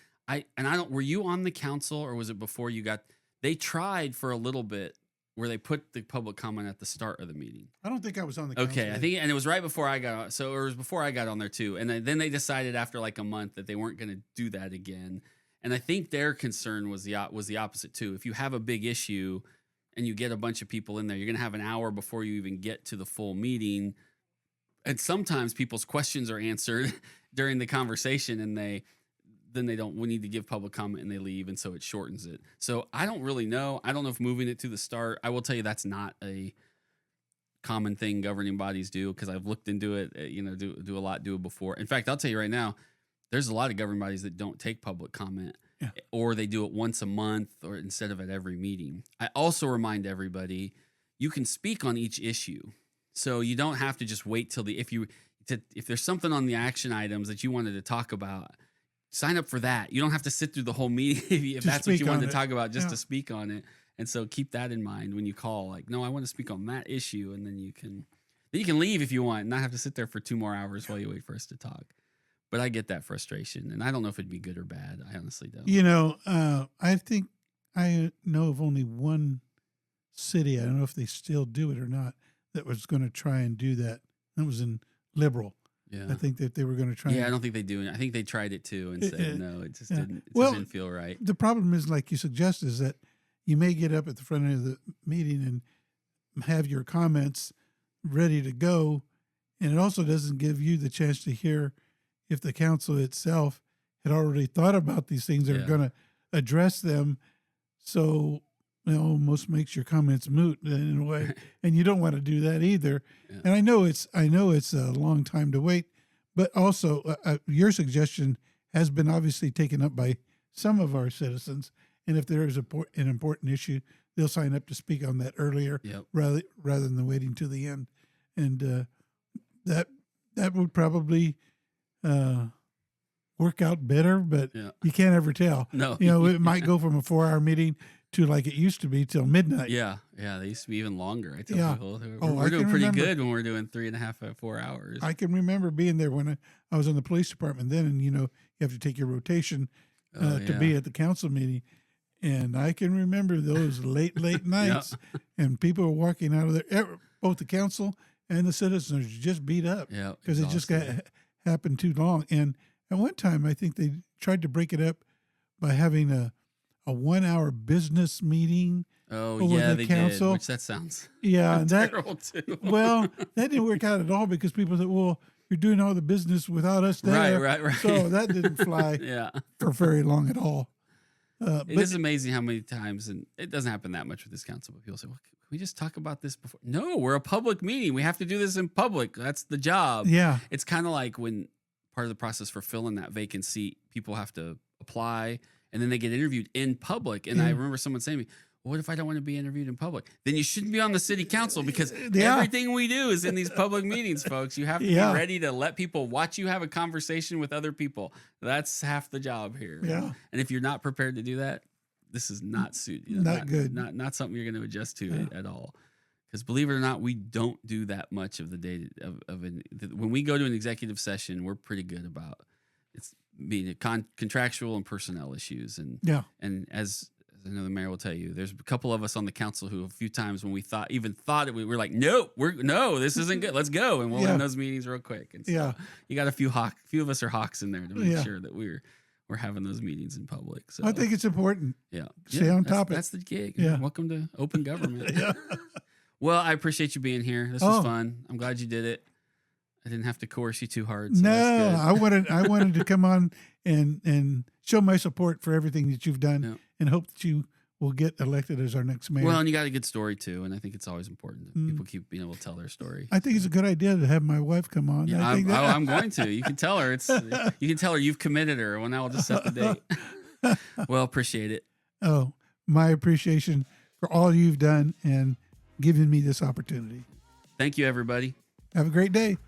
were you on the council or was it before you got, they tried for a little bit where they put the public comment at the start of the meeting. I don't think I was on the council. Okay. I think, and it was right before I got on. So it was before I got on there too. And then they decided after like a month that they weren't going to do that again. And I think their concern was the opposite too. If you have a big issue and you get a bunch of people in there, you're going to have an hour before you even get to the full meeting. And sometimes people's questions are answered during the conversation and we need to give public comment and they leave. And so it shortens it. So I don't really know. I don't know if moving it to the start, I will tell you that's not a common thing governing bodies do because I've looked into it, do it before. In fact, I'll tell you right now, there's a lot of governing bodies that don't take public comment or they do it once a month or instead of at every meeting. I also remind everybody you can speak on each issue. So you don't have to just wait till if there's something on the action items that you wanted to talk about, sign up for that. You don't have to sit through the whole meeting if that's what you wanted to talk about just to speak on it. And so keep that in mind when you call, like, no, I want to speak on that issue. And then you can leave if you want and not have to sit there for 2 more hours while you wait for us to talk. But I get that frustration, and I don't know if it'd be good or bad. I honestly don't. I think I know of only one city, I don't know if they still do it or not, that was going to try and do that. That was in Liberal. Yeah. I think that they were going to try. Yeah, I don't think they do. I think they tried it too and said no. It just didn't. It Well, didn't feel right. The problem is, like you suggest, is that you may get up at the front end of the meeting and have your comments ready to go, and it also doesn't give you the chance to hear if the council itself had already thought about these things and are going to address them. So it almost makes your comments moot in a way, and you don't want to do that either. Yeah. And I know it's a long time to wait, but also your suggestion has been obviously taken up by some of our citizens, and if there is an important issue, they'll sign up to speak on that earlier, Yep. rather than waiting to the end, and that would probably work out better, but Yeah. you can't ever tell. No. It might go from a 4-hour meeting to like it used to be till midnight. Yeah. They used to be even longer. I tell Yeah. people Oh, we're I doing can pretty remember. good when we're doing 3.5 4 hours. I can remember being there when I was in the police department then, and you have to take your rotation to be at the council meeting. And I can remember those late nights, and people were walking out of there. Both the council and the citizens just beat up because it just happened too long. And at one time, I think they tried to break it up by having a 1-hour business meeting. Oh over yeah, the they council. did. Which that sounds And terrible too. well, that didn't work out at all because people said, "Well, you're doing all the business without us there." Right. So that didn't fly Yeah. for very long at all. It is amazing how many times, and it doesn't happen that much with this council, but people say, well, can we just talk about this before? No, we're a public meeting. We have to do this in public. That's the job. Yeah. It's kind of like when part of the process for filling that vacant seat, people have to apply and then they get interviewed in public. And I remember someone saying to me, what if I don't want to be interviewed in public? Then you shouldn't be on the city council because everything we do is in these public meetings, folks. You have to be ready to let people watch you have a conversation with other people. That's half the job here. Yeah. And if you're not prepared to do that, this is not Not good. Not something you're going to adjust to at all. Because believe it or not, we don't do that much of the day when we go to an executive session, we're pretty good about it's being contractual and personnel issues. And as I know the mayor will tell you, there's a couple of us on the council who a few times when we thought it, we were like, no, this isn't good. Let's go. And we'll end those meetings real quick. And so you got a few of us are hawks in there to make sure that we're having those meetings in public. So I think it's important. Yeah. Stay on top of it. That's the gig. Yeah. Welcome to open government. Well, I appreciate you being here. This was fun. I'm glad you did it. I didn't have to coerce you too hard. So that's good. I wanted to come on and show my support for everything that you've done and hope that you will get elected as our next mayor. Well, and you got a good story too, and I think it's always important that people keep being able to tell their story. I think it's a good idea to have my wife come on. Yeah, I'm going to. You can tell her you've committed her. Well, now we'll just set the date. Well, appreciate it. Oh, my appreciation for all you've done and giving me this opportunity. Thank you, everybody. Have a great day.